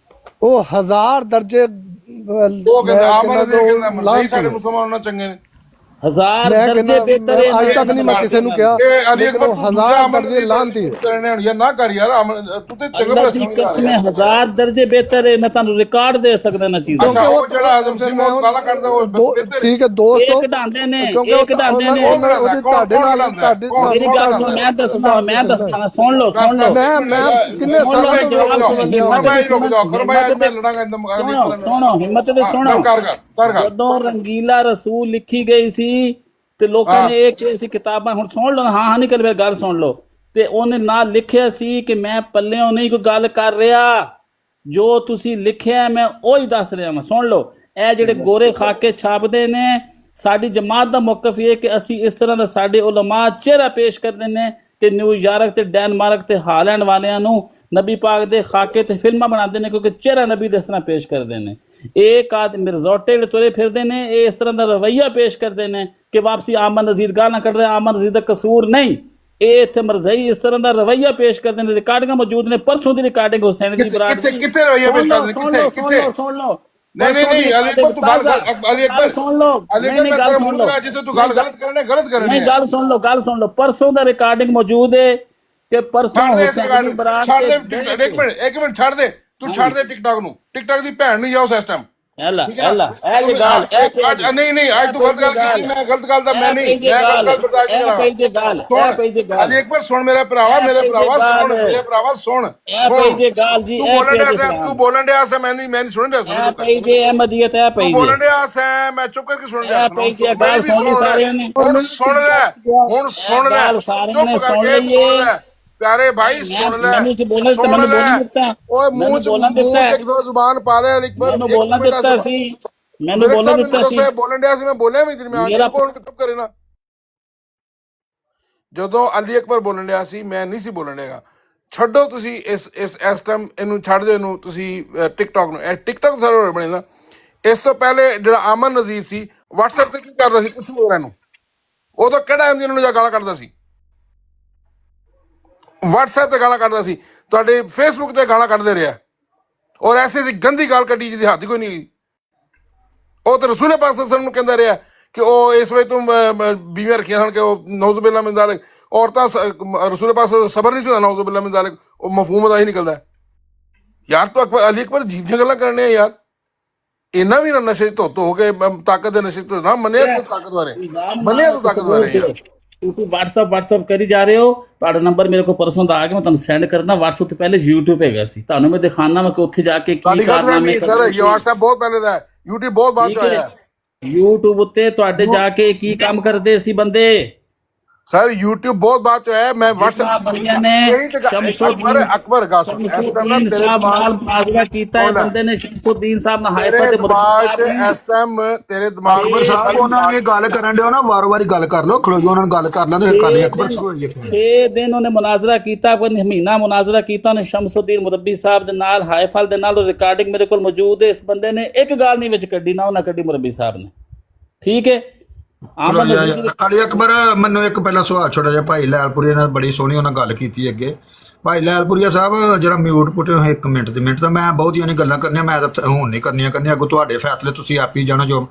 ਉਹ 1000 ਦਰਜੇ ਉਹ ਕਹਿੰਦਾ ਆਮਨ ਨਜ਼ੀਰ ਕਹਿੰਦਾ ਨਹੀਂ ਸਾਡੇ ਮੁਸਲਮਾਨ ਨਾਲ ਚੰਗੇ ਨੇ। 1000 ਦਰਜੇ ਬਿਹਤਰ ਹੈ। ਅੱਜ ਤੱਕ ਨਹੀਂ ਮੈਂ ਕਿਸੇ ਨੂੰ ਕਿਹਾ, ਲੇਕਿਨ 1000 ਦਰਜੇ ਲਾਂਤੀ ਕਰਨੇ ਹੁਣ ਯਾਰ ਨਾ ਕਰ ਯਾਰ, ਤੂੰ ਤੇ ਚੰਗਾ ਭਲਾ ਸਮਝਦਾ ਹੈ। 1000 ਦਰਜੇ ਬਿਹਤਰ ਹੈ, ਮੈਂ ਤੁਹਾਨੂੰ ਰਿਕਾਰਡ ਦੇ ਸਕਦਾ ਨਾ ਚੀਜ਼ਾਂ। ਅੱਛਾ ਉਹ ਜਿਹੜਾ ਆਜ਼ਮ ਸਿੰਘ ਉਹ ਗਾਲਾਂ ਕੱਢਦਾ ਉਹ ਠੀਕ ਹੈ 200 ਕਢਾਉਂਦੇ ਨੇ, ਤੁਹਾਡੇ ਨਾਲ ਮੇਰੀ ਗੱਲ ਸੁਣ, ਮੈਂ ਦੱਸਦਾ ਸੁਣ ਲਓ ਮੈਂ ਕਿੰਨੇ ਸਾਲਾਂ ਸੁਣੋ ਹਿੰਮਤ ਤੇ ਸੁਣੋ। ਜਦੋਂ ਰੰਗੀਲਾ ਰਸੂਲ ਲਿਖੀ ਗਈ ਸੀ ਤੇ ਲੋਕਾਂ ਨੇ ਇਹ ਕਿਹਾ ਸੀ ਕਿਤਾਬਾਂ, ਹੁਣ ਸੁਣ ਲਓ ਹਾਂ ਨਹੀਂ ਕਰ ਗੱਲ ਸੁਣ ਲਓ। ਤੇ ਉਹਨੇ ਨਾਲ ਲਿਖਿਆ ਸੀ ਕਿ ਮੈਂ ਪੱਲਿਓਂ ਨਹੀਂ ਕੋਈ ਗੱਲ ਕਰ ਰਿਹਾ, ਜੋ ਤੁਸੀਂ ਲਿਖਿਆ ਮੈਂ ਉਹੀ ਦੱਸ ਰਿਹਾ ਮੈਂ। ਸੁਣ ਲਓ, ਇਹ ਜਿਹੜੇ ਗੋਰੇ ਖਾਕੇ ਛਾਪਦੇ ਨੇ, ਸਾਡੀ ਜਮਾਤ ਦਾ ਮੌਕਫ ਇਹ ਕਿ ਅਸੀਂ ਇਸ ਤਰ੍ਹਾਂ ਦਾ ਸਾਡੇ ਉਲਮਾ ਚਿਹਰਾ ਪੇਸ਼ ਕਰਦੇ ਨੇ ਕਿ ਨਿਊਯਾਰਕ ਤੇ ਡੈਨਮਾਰਕ ਤੇ ਹਾਲੈਂਡ ਵਾਲਿਆਂ ਨੂੰ ਨਬੀ ਪਾਕ ਦੇ ਖਾਕੇ ਤੇ ਫਿਲਮਾਂ ਬਣਾਉਂਦੇ ਨੇ ਕਿਉਂਕਿ ਚਿਹਰਾ ਨਬੀ ਦੇ ਇਸ ਤਰ੍ਹਾਂ ਪੇਸ਼ ਕਰਦੇ ਨੇ। ਇੱਕ ਆਦਮੀ ਰਿਜ਼ੋਰਟੇ ਤੁਰੇ ਫਿਰਦੇ ਨੇ, ਇਹ ਇਸ ਤਰ੍ਹਾਂ ਦਾ ਰਵੱਈਆ ਪੇਸ਼ ਕਰਦੇ ਨੇ ਕਿ ਵਾਪਸੀ ਆਮਨ ਨਜ਼ੀਰ ਗਾਲਾਂ ਕੱਢਦੇ, ਆਮਨ ਨਜ਼ੀਰ ਦਾ ਕਸੂਰ ਨਹੀਂ। ਇਹ ਇੱਥੇ ਮਰਜ਼ਈ ਇਸ ਤਰ੍ਹਾਂ ਦਾ ਰਵੱਈਆ ਪੇਸ਼ ਕਰਦੇ ਨੇ। ਰਿਕਾਰਡਿੰਗਾਂ ਮੌਜੂਦ ਨੇ, ਪਰਸੋਂ ਦੀ ਰਿਕਾਰਡਿੰਗ ਹੁਸੈਨ ਦੀ ਬਰਾਤ ਕਿੱਥੇ ਰਵੱਈਆ ਪੇਸ਼ ਕਰਦੇ ਨੇ, ਕਿੱਥੇ ਸੁਣ ਲਓ ਨਹੀਂ ਅਲੀ ਅਕਬਰ ਤੂੰ ਗੱਲ ਅਲੀ ਅਕਬਰ ਸੁਣ ਲਓ, ਅਲੀ ਅਕਬਰ ਗੱਲ ਸੁਣ ਲਓ, ਜਿੱਥੇ ਤੂੰ ਗੱਲ ਗਲਤ ਕਰਨੇ ਨਹੀਂ ਗੱਲ ਸੁਣ ਲਓ ਪਰਸੋਂ ਦਾ ਰਿਕਾਰਡਿੰਗ ਮੌਜੂਦ ਹੈ ਕਿ ਪਰਸੋਂ ਹੁਸੈਨ ਦੀ ਬਰਾਤ ਇੱਕ ਮਿੰਟ ਛੱਡ ਦੇ, ਤੂੰ ਛੱਡ ਦੇ ਟਿਕਟੌਕ ਨੂੰ, ਟਿਕਟੌਕ ਦੀ ਭੈਣ ਨੂੰ ਜਾਓ ਸਿਸਟਮ ਅੱਲਾ ਇਹ ਗੱਲ ਅੱਜ ਨਹੀਂ ਅੱਜ ਤੂੰ ਗਲਤ ਗੱਲ ਕੀਤੀ, ਮੈਂ ਗਲਤ ਗੱਲ ਦਾ ਮੈਂ ਨਹੀਂ, ਮੈਂ ਗਲਤ ਬਰਦਾਸ਼ਤ ਨਹੀਂ ਕਰਾਂਗਾ। ਅਲੀ ਅਕਬਰ ਸੁਣ ਮੇਰੇ ਭਰਾਵਾ ਸੁਣ ਤੂੰ ਬੋਲਣ ਡਿਆ ਸੀ, ਮੈਂ ਨਹੀਂ ਸੁਣ ਰਿਹਾ ਸੀ, ਤੂੰ ਬੋਲਣ ਡਿਆ ਸੀ, ਮੈਂ ਚੁੱਪ ਕਰਕੇ ਸੁਣ ਰਿਹਾ ਸੀ। ਹੁਣ ਸੁਣ ਲੈ ਚੁੱਪ ਕਰਕੇ ਪਿਆਰੇ ਭਾਈ ਸੁਣ ਲੈ, ਓਏ ਮੂੰਹ ਚ ਜ਼ੁਬਾਨ ਪਾ ਲਿਆ ਮੈਨੂੰ ਬੋਲਣ ਦਿੱਤਾ ਸੀ ਬੋਲਣ ਡਿਆ ਸੀ, ਮੈਂ ਬੋਲਿਆ ਵੀ ਦਰਮਿਆਨ ਕੋਣ ਚੁੱਪ ਕਰੇ ਨਾ। ਜਦੋਂ ਅਲੀ ਅਕਬਰ ਬੋਲਣ ਡਿਆ ਸੀ ਮੈਂ ਨਹੀਂ ਸੀ ਬੋਲਣ ਡਿਆ। ਛੱਡੋ ਤੁਸੀਂ ਇਸ ਟਾਈਮ ਇਹਨੂੰ ਛੱਡ ਦਿਓ, ਇਹਨੂੰ ਤੁਸੀਂ ਟਿਕਟੌਕ ਨੂੰ, ਇਹ ਟਿਕਟੌਕ ਸਰਵਰ ਬਣੇ ਨਾ। ਇਸ ਤੋਂ ਪਹਿਲੇ ਜਿਹੜਾ ਆਮਨ ਨਜ਼ੀਰ ਸੀ WhatsApp ਤੇ ਕੀ ਕਰਦਾ ਸੀ? ਪੁੱਛੋ ਉਹਨਾਂ ਨੂੰ, ਉਦੋਂ ਕਿਹੜਾ ਐਮਜੀ ਨੂੰ ਜਾ ਗਾਲਾਂ ਕੱਢਦਾ ਸੀ? WhatsApp ਤੇ ਗਾਲਾਂ ਕੱਢਦਾ ਸੀ, ਤੁਹਾਡੇ Facebook ਤੇ ਗਾਲਾਂ ਕੱਢਦੇ ਰਿਹਾ, ਔਰ ਐਸੀ ਗੰਦੀ ਗਾਲ ਕੱਢੀ ਜਿਹਦੀ ਹੱਦ ਕੋਈ ਨਹੀਂ। ਉਹ ਤਾਂ ਰਸੂਲ ਪਾਕ ਸੱਲੱਲਾਹੁ ਨੂੰ ਕਹਿੰਦਾ ਰਿਹਾ ਕਿ ਉਹ ਇਸ ਵੇ ਤੂੰ ਬੀਵੀਆਂ ਰੱਖੀਆਂ ਸਨ ਕਿ ਉਹ ਨੌਜ਼ੁਬਿल्लाह मिन ज़ालिक, ਔਰਤਾਂ ਰਸੂਲ ਪਾਕ ਸਬਰ ਨਹੀਂ ਸੀ ਹੁੰਦਾ ਨੌਜ਼ੁਬਿल्लाह मिन ज़ालिक, ਉਹ ਮਫਹੂਮ ਦਾ ਹੀ ਨਿਕਲਦਾ ਯਾਰ। ਤੂੰ ਅਲੀ ਅਕਬਰ ਅਜੀਬ ਜਿਹੀਆਂ ਗੱਲਾਂ ਕਰਨੇ ਯਾਰ, ਇੰਨਾ ਵੀ ਨਾ ਨਸ਼ੇ ਧੁੱਤ ਹੋ ਕੇ ਤਾਕਤ ਦੇ ਨਸ਼ੇ ਤੋਂ ਨਾ ਮੰਨਿਆ ਤੂੰ ਤਾਕਤਵਰ ਹੈ, ਮੰਨਿਆ ਤੂੰ ਤਾਕਤਵਰ ਹੈ ਯਾਰ। ਤੁਸੀਂ WhatsApp ਕਰੀ ਜਾ ਰਹੇ ਹੋ, ਤੁਹਾਡਾ ਨੰਬਰ ਮੇਰੇ ਕੋਲ ਪਰਸੋਂ ਦਾ ਆ ਗਿਆ, ਮੈਂ ਤੁਹਾਨੂੰ ਸੈਂਡ ਕਰਦਾ। WhatsApp ਤੋਂ ਪਹਿਲੇ YouTube ਹੈਗਾ ਸੀ, ਤੁਹਾਨੂੰ ਮੈਂ ਦਿਖਾਣਾ ਮੈਂ ਕਿ ਉੱਥੇ ਜਾ ਕੇ ਕੀ ਕਰਨਾ ਮੈਂ ਸਰ। ਇਹ WhatsApp ਬਹੁਤ ਪਹਿਲੇ ਦਾ ਹੈ, YouTube ਬਹੁਤ ਬਾਅਦ ਚ ਆਇਆ। YouTube ਉੱਤੇ ਤੁਹਾਡੇ ਜਾ ਕੇ ਕੀ ਕੰਮ ਕਰਦੇ ਸੀ ਬੰਦੇ? ਸਰ YouTube ਬਹੁਤ ਬਾਅਦ ਚ ਆਇਆ। ਮੈਂ WhatsApp ਬੰਦਿਆਂ ਨੇ ਅਕਬਰ ਕਾਸਮ ਇਸ ਟਾਈਮ ਤੇਰੇ ਦਿਮਾਗ ਕੀਤਾ ਹੈ ਬੰਦੇ ਨੇ, ਸ਼ਮਸੁਦੀਨ ਸਾਹਿਬ ਨਾਲ ਹਾਇਫਾ ਤੇਰੇ ਤੇ ਦਿਮਾਗ ਚ ਇਸ ਟਾਈਮ ਤੇਰੇ ਦਿਮਾਗ ਅਕਬਰ ਸਾਹਿਬ ਉਹਨਾਂ ਨੂੰ ਇਹ ਗੱਲ ਕਰਨ ਦਿਓ ਨਾ, ਵਾਰ-ਵਾਰੀ ਗੱਲ ਕਰ ਲਓ, ਖਲੋ ਜਾਓ, ਉਹਨਾਂ ਨੂੰ ਗੱਲ ਕਰ ਲੈਂਦੇ ਫਿਰ ਕਰ ਲਈ। ਅਕਬਰ ਸਾਹਿਬ 6 ਦਿਨ ਉਹਨੇ ਮੁਨਾਜ਼ਰਾ ਕੀਤਾ, ਕੋਈ ਮਹੀਨਾ ਮੁਨਾਜ਼ਰਾ ਕੀਤਾ ਉਹਨੇ ਸ਼ਮਸੁਦੀਨ ਮੁਰੱਬੀ ਸਾਹਿਬ ਦੇ ਨਾਲ, ਹਾਇਫਲ ਦੇ ਨਾਲ। ਉਹ ਰਿਕਾਰਡਿੰਗ ਮੇਰੇ ਕੋਲ ਮੌਜੂਦ ਹੈ। ਇਸ ਬੰਦੇ ਨੇ ਇੱਕ ਗੱਲ ਨਹੀਂ ਵਿੱਚ ਕੱਢੀ, ਨਾ ਉਹਨਾਂ ਕੱਢੀ ਮੁਰੱਬੀ ਸਾਹਿਬ ਨੇ, ਠੀਕ ਹੈ। ਅਲੀ ਅਕਬਰ ਮੈਨੂੰ ਇੱਕ ਪਹਿਲਾਂ ਸਵਾਲ ਛੋਟਾ ਜਿਹਾ, ਭਾਈ ਲਾਲਪੁਰੀਆ ਨਾਲ ਬੜੀ ਸੋਹਣੀ ਉਹਨਾਂ ਗੱਲ ਕੀਤੀ ਅੱਗੇ। ਭਾਈ ਲਾਲਪੁਰੀਆ ਸਾਹਿਬ ਜਰਾ ਮਿਊਟ ਪੁੱਟੇ ਹੋਏ 1 ਮਿੰਟ ਦੇ ਮਿੰਟ, ਤਾਂ ਮੈਂ ਬਹੁਤੀਆਂ ਨਹੀਂ ਗੱਲਾਂ ਕਰਨੀਆਂ, ਮੈਂ ਤਾਂ ਹੁਣ ਨਹੀਂ ਕਰਨੀਆਂ ਅੱਗੋਂ ਤੁਹਾਡੇ ਫੈਸਲੇ, ਤੁਸੀਂ ਆਪ ਹੀ ਜਾਣੋ ਜੋ।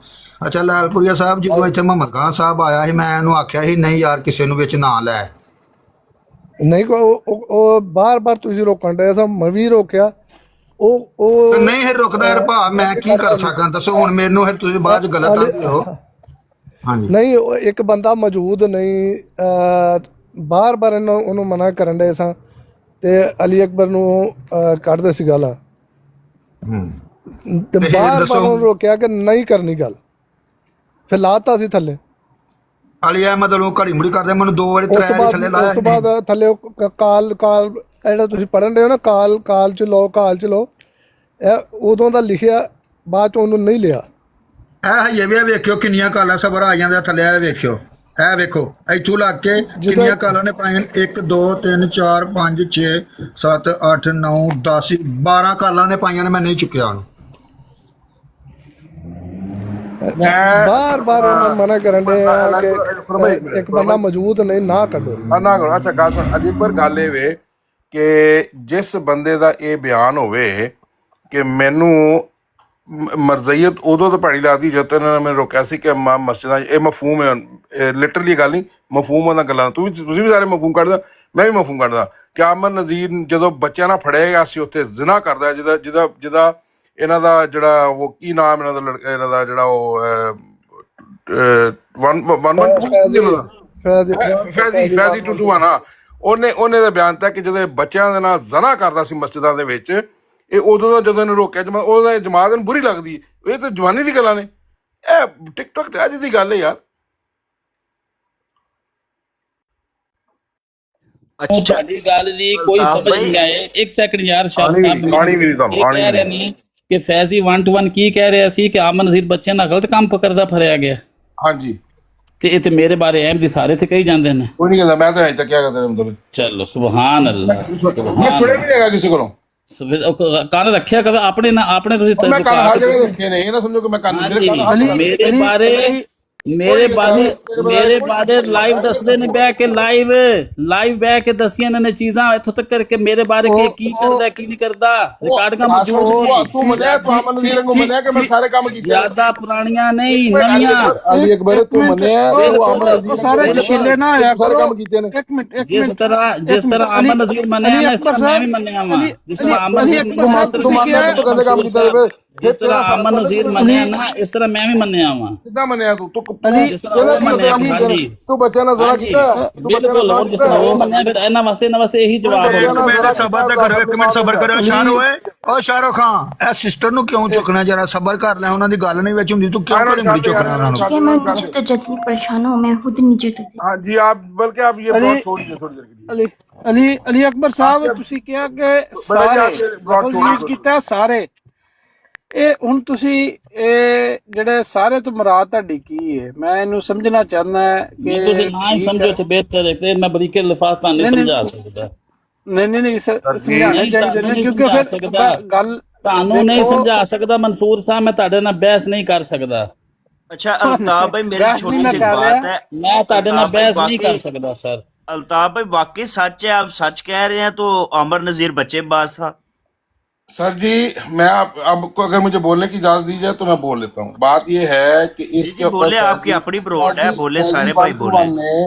ਅੱਛਾ ਲਾਲਪੁਰੀਆ ਸਾਹਿਬ, ਜਦੋਂ ਇੱਥੇ ਮੁਹੰਮਦ ਖਾਨ ਸਾਹਿਬ ਆਇਆ ਸੀ, ਮੈਂ ਇਹਨੂੰ ਆਖਿਆ ਸੀ ਨਹੀਂ ਯਾਰ ਕਿਸੇ ਨੂੰ ਵਿੱਚ ਨਾ ਲੈ, ਨਹੀਂ ਉਹ ਬਾਰ-ਬਾਰ ਤੁਸੀਂ ਰੋਕਣ ਡਏ ਸਾਂ, ਮੈਂ ਵੀ ਰੋਕਿਆ। ਉਹ ਨਹੀਂ ਫਿਰ ਰੁਕਦਾ ਯਾਰ ਭਾ, ਮੈਂ ਕੀ ਕਰ ਸਕਾਂ ਦੱਸੋ ਹੁਣ ਮੈਨੂੰ? ਫਿਰ ਤੁਸੀਂ ਬਾਅਦ ਚ ਗਲਤ ਆਂਦੇ ਹੋ। ਹਾਂਜੀ ਨਹੀਂ, ਇੱਕ ਬੰਦਾ ਮੌਜੂਦ ਨਹੀਂ, ਬਾਰ-ਬਾਰ ਉਹਨੂੰ ਮਨਾ ਕਰਨ ਡਏ ਸਾਂ ਤੇ ਅਲੀ ਅਕਬਰ ਨੂੰ ਕੱਢਦੇ ਸੀ ਗਾਲਾਂ, ਤੇ ਬਾਰ-ਬਾਰ ਉਹਨੂੰ ਰੋਕਿਆ ਕਿ ਨਹੀਂ ਕਰਨੀ ਗੱਲ, ਫਿਰ ਲਾਤਾ ਸੀ ਥੱਲੇ। ਅਲੀ ਅਹਿਮਦ ਨੂੰ ਘੜੀ ਮੁੜੀ ਕਰਦੇ, ਮੈਨੂੰ 2 ਵਾਰੀ 3 ਵਾਰੀ ਥੱਲੇ ਲਾਇਆ। ਉਸ ਤੋਂ ਬਾਅਦ ਥੱਲੇ ਕਾਲ ਜਿਹੜਾ ਤੁਸੀਂ ਪੜ੍ਹਨ ਰਹੇ ਹੋ ਨਾ, ਕਾਲ ਚ ਲਓ, ਇਹ ਉਦੋਂ ਦਾ ਲਿਖਿਆ, ਬਾਅਦ ਚ ਉਹਨੂੰ ਨਹੀਂ ਲਿਆ। ਇਹ ਵੇਖਿਓ ਕਿੰਨੀਆਂ ਕਾਲਾਂ ਸਬਰ ਆ ਜਾਂਦੇ ਥੱਲੇ, ਇਹ ਵੇਖਿਓ, ਇਹ ਵੇਖੋ ਇੱਥੋਂ ਲੱਗ ਕੇ ਕਿੰਨੀਆਂ ਕਾਲਾਂ ਨੇ ਪਾਈਆਂ, 1 2 3 4 5 6 7 8 9 10 12 ਕਾਲਾਂ ਨੇ ਪਾਈਆਂ ਨੇ, ਮੈਂ ਨਹੀਂ ਚੁੱਕਿਆ ਉਹਨੂੰ। ਬਾਰ-ਬਾਰ ਉਹਨਾਂ ਮਨਾ ਕਰਨ ਦੇ ਕਿ ਇੱਕ ਬੰਦਾ ਮੌਜੂਦ ਨਹੀਂ, ਨਾ ਕੱਢੋ ਨਾ ਕਰੋ। ਅੱਛਾ ਗੱਲ ਸੁਣ ਅਲੀ ਅਕਬਰ, ਗੱਲ ਇਹ ਵੇ ਕਿ ਜਿਸ ਬੰਦੇ ਦਾ ਇਹ ਬਿਆਨ ਹੋਵੇ ਕਿ ਮੈਨੂੰ ਮਰਜ਼ਈਅਤ ਉਦੋਂ ਤਾਂ ਭੈੜੀ ਲੱਗਦੀ ਜਦ ਤੱਕ ਇਹਨਾਂ ਨੇ ਮੈਨੂੰ ਰੋਕਿਆ ਸੀ ਕਿ ਮਸਜਿਦਾਂ, ਇਹ ਮਫਹੂਮ ਹੈ, ਲਿਟਰਲੀ ਗੱਲ ਨਹੀਂ, ਮਫਹੂਮ ਉਹਨਾਂ ਗੱਲਾਂ। ਤੁਸੀਂ ਵੀ ਸਾਰੇ ਮਫਹੂਮ ਕੱਢਦਾ, ਮੈਂ ਵੀ ਮਫਹੂਮ ਕੱਢਦਾ ਕਿ ਅਮਨ ਨਜ਼ੀਰ ਜਦੋਂ ਬੱਚਿਆਂ ਨਾਲ ਫੜਿਆ ਗਿਆ ਸੀ ਉੱਥੇ ਜ਼ਿਨਾ ਕਰਦਾ, ਜਿਹਦਾ ਇਹਨਾਂ ਦਾ ਜਿਹੜਾ ਉਹ ਕੀ ਨਾਮ ਇਹਨਾਂ ਦਾ ਇਹਨਾਂ ਦਾ ਜਿਹੜਾ ਉਹ ਫੈਜ਼ੀ ਟੁੱਟੂ ਆ ਨਾ, ਉਹਨੇ ਦਾ ਬਿਆਨ ਤਾਂ ਕਿ ਜਦੋਂ ਬੱਚਿਆਂ ਦੇ ਨਾਲ ਜ਼ਨਾ ਕਰਦਾ ਸੀ ਮਸਜਿਦਾਂ ਦੇ ਵਿੱਚ, ਇਹ ਉਦੋਂ ਦਾ ਜਦੋਂ ਇਹਨੂੰ ਰੋਕਿਆ ਉਹਦਾ ਜਮਾਤ ਨੂੰ ਬੁਰੀ ਲੱਗਦੀ। ਇਹ ਤਾਂ ਜਵਾਨੀ ਦੀ ਗੱਲਾਂ ਨੇ, ਇਹ ਟਿਕਟੋਕ ਤੇ ਅੱਜ ਦੀ ਗੱਲ ਹੈ ਯਾਰ। ਅੱਛਾ ਤੁਹਾਡੀ ਗੱਲ ਦੀ ਕੋਈ ਸਮਝ ਨਹੀਂ ਆਏ। 1 ਸੈਕਿੰਡ ਯਾਰ, ਸ਼ਾਹ ਸਾਹਿਬ ਆਣੀ ਵੀ ਤੁਹਾਨੂੰ ਕਿ ਫੈਜ਼ੀ 1 to 1 ਕੀ ਕਹਿ ਰਿਹਾ ਸੀ ਕਿ ਅਮਨ ਨਜ਼ੀਰ ਬੱਚਿਆਂ ਨਾਲ ਗਲਤ ਕੰਮ ਕਰਦਾ ਫੜਿਆ ਗਿਆ। ਹਾਂਜੀ, ਤੇ ਇਹ ਤੇ ਮੇਰੇ ਬਾਰੇ ਅਹਿਮਦੀ ਸਾਰੇ ਤੇ ਕਹੀ ਜਾਂਦੇ ਨੇ। ਕੋਈ ਨਹੀਂ ਕਹਿੰਦਾ, ਮੈਂ ਤਾਂ ਅਜੇ ਤੱਕ ਕਿਆ ਕਰਦਾ ਮਤਲਬ। ਚਲੋ ਸੁਭਾਨ ਅੱਲਾਹ, ਮੈਂ ਸੁਣਿਆ ਵੀ ਨਹੀਂ ਹੈਗਾ ਕਿਸੇ ਕੋਲੋਂ। ਕੰਨ ਰੱਖਿਆ ਕਰ ਆਪਣੇ ਨਾ, ਆਪਣੇ ਤੁਸੀਂ ਮੈਂ ਕੰਨ ਹਰ ਜਗ੍ਹਾ ਰੱਖੇ ਨੇ, ਇਹ ਨਾ ਸਮਝੋ ਕਿ ਮੈਂ ਕੰਨ ਮੇਰੇ ਬਾਰੇ ਲਾਈਵ ਦੱਸਦੇ ਨੇ, ਬਹਿ ਕੇ ਲਾਈਵ ਬਹਿ ਕੇ ਦੱਸੀਆਂ ਇਹਨਾਂ ਨੇ ਚੀਜ਼ਾਂ ਇੱਥੋਂ ਤੱਕ ਕਰਕੇ ਮੇਰੇ ਬਾਰੇ ਕੀ ਕਰਦਾ ਕੀ ਨਹੀਂ ਕਰਦਾ। ਰਿਕਾਰਡਿੰਗਾਂ ਮੌਜੂਦ, ਤੂੰ ਮੰਨਿਆ ਕਿ ਮੈਂ ਸਾਰੇ ਕੰਮ ਕੀਤੇ, ਜ਼ਿਆਦਾ ਪੁਰਾਣੀਆਂ ਨਹੀਂ ਨਵੀਆਂ। ਅਲੀ ਅਕਬਰ ਤੂੰ ਮੰਨਿਆ ਉਹ ਅਮਨ ਨਜ਼ੀਰ ਸਾਰੇ ਜਸ਼ੀਲੇ ਨਾ ਆਇਆ ਸਾਰੇ ਕੰਮ ਕੀਤੇ ਨੇ। ਇੱਕ ਮਿੰਟ ਜਿਸ ਤਰ੍ਹਾਂ ਅਮਨ ਨਜ਼ੀਰ ਮੰਨਿਆ ਨਾ, ਇਸ ਤਰ੍ਹਾਂ ਮੈਂ ਵੀ ਮੰਨਿਆ ਵਾਂ। ਜਿਸ ਤਰ੍ਹਾਂ ਅਮਨ ਨਜ਼ੀਰ ਕਦੇ ਕੰਮ ਕੀਤਾ ਜਿਸ ਤਰ੍ਹਾਂ ਅਮਨ ਨਜ਼ੀਰ ਮੰਨਿਆ ਨਾ, ਇਸ ਤਰ੍ਹਾਂ ਮੈਂ ਵੀ ਮੰਨਿਆ ਵਾਂ। ਕਿੱਦਾਂ ਮੰਨਿਆ ਤੂੰ ਬੱਚਿਆਂ ਨਾਲ ਜ਼ਰਾ ਕੀਤਾ, ਤੂੰ ਬੱਚਿਆਂ ਨਾਲ ਜ਼ਰਾ ਕੀਤਾ। ਇਹਨਾਂ ਵਾਸਤੇ ਇਹੀ ਜਵਾਬ ਹੈ। ਸਬਰ ਕਰੋ, 1 ਮਿੰਟ ਸਬਰ ਕਰੋ। ਸ਼ਾਹਰੁਖ ਓਏ, ਓ ਸ਼ਾਹਰੁਖ ਖਾਨ, ਇਹ ਸਿਸਟਰ ਨੂੰ ਕਿਉਂ ਚੁੱਕਣਾ? ਜਰਾ ਸਬਰ ਕਰ ਲੈ, ਉਹਨਾਂ ਦੀ ਗੱਲ ਨਹੀਂ ਵਿੱਚ ਹੁੰਦੀ, ਤੂੰ ਕਿਉਂ ਘੜੀ ਮੁੜੀ ਚੁੱਕਣਾ ਉਹਨਾਂ ਨੂੰ? मैं मुझे तो जल्दी परेशान हूँ, मैं खुद नीचे उतरती। हाँ जी, आप बल्कि आप ये बहुत थोड़ी देर के लिए ਅਲੀ ਅਕਬਰ ਸਾਹਿਬ, ਤੁਸੀਂ ਕਿਹਾ ਕਿ ਸਾਰੇ ਯੂਜ਼ ਕੀਤਾ ਸਾਰੇ। ਇਹ ਹੁਣ ਤੁਸੀਂ ਇਹ ਜਿਹੜੇ ਸਾਰੇ ਤੋਂ ਮੁਰਾਦ ਤੁਹਾਡੀ ਕੀ ਹੈ? ਮੈਂ ਇਹਨੂੰ ਸਮਝਣਾ ਚਾਹੁੰਦਾ ਕਿ ਤੁਸੀਂ ਨਾ ਹੀ ਸਮਝੋ ਤੇ ਬਿਹਤਰ ਹੈ। ਤੇ ਮੈਂ ਬਰੀਕੇ ਲਫ਼ਾਜ਼ ਤਾਂ ਨਹੀਂ ਸਮਝਾ ਸਕਦਾ। ਨਹੀਂ ਸਮਝਾਉਣਾ ਚਾਹੀਦਾ ਨੇ, ਕਿਉਂਕਿ ਫਿਰ ਗੱਲ ਤੁਹਾਨੂੰ ਨਹੀਂ ਸਮਝਾ ਸਕਦਾ ਮਨਸੂਰ ਸਾਹਿਬ, ਮੈਂ ਤੁਹਾਡੇ ਨਾਲ ਬਹਿਸ ਨਹੀਂ ਕਰ ਸਕਦਾ। ਅੱਛਾ ਅਲਤਾਫ ਭਾਈ ਮੇਰੀ ਬਹਿਸ ਛੋਟੀ ਨਹੀਂ ਮੈਂ ਸੀ ਕਰ ਬਾਤ ਰਿਹਾ। ਹੈ मैं ताड़े ना अल्ताफ भाई बहस नहीं कर वाकई सकता सर। अल्ताफ भाई वाकई सच है, आप सच कह रहे हैं तो अमर नजीर बच्चेबाज था। सर जी मैं आपको अगर मुझे बोलने की इजाजत दी जाए तो मैं बोल लेता हूँ। बात यह है कि जी इसके जी ऊपर बोले, आपकी अपनी ब्रोड है, बोले सारे भाई बोले।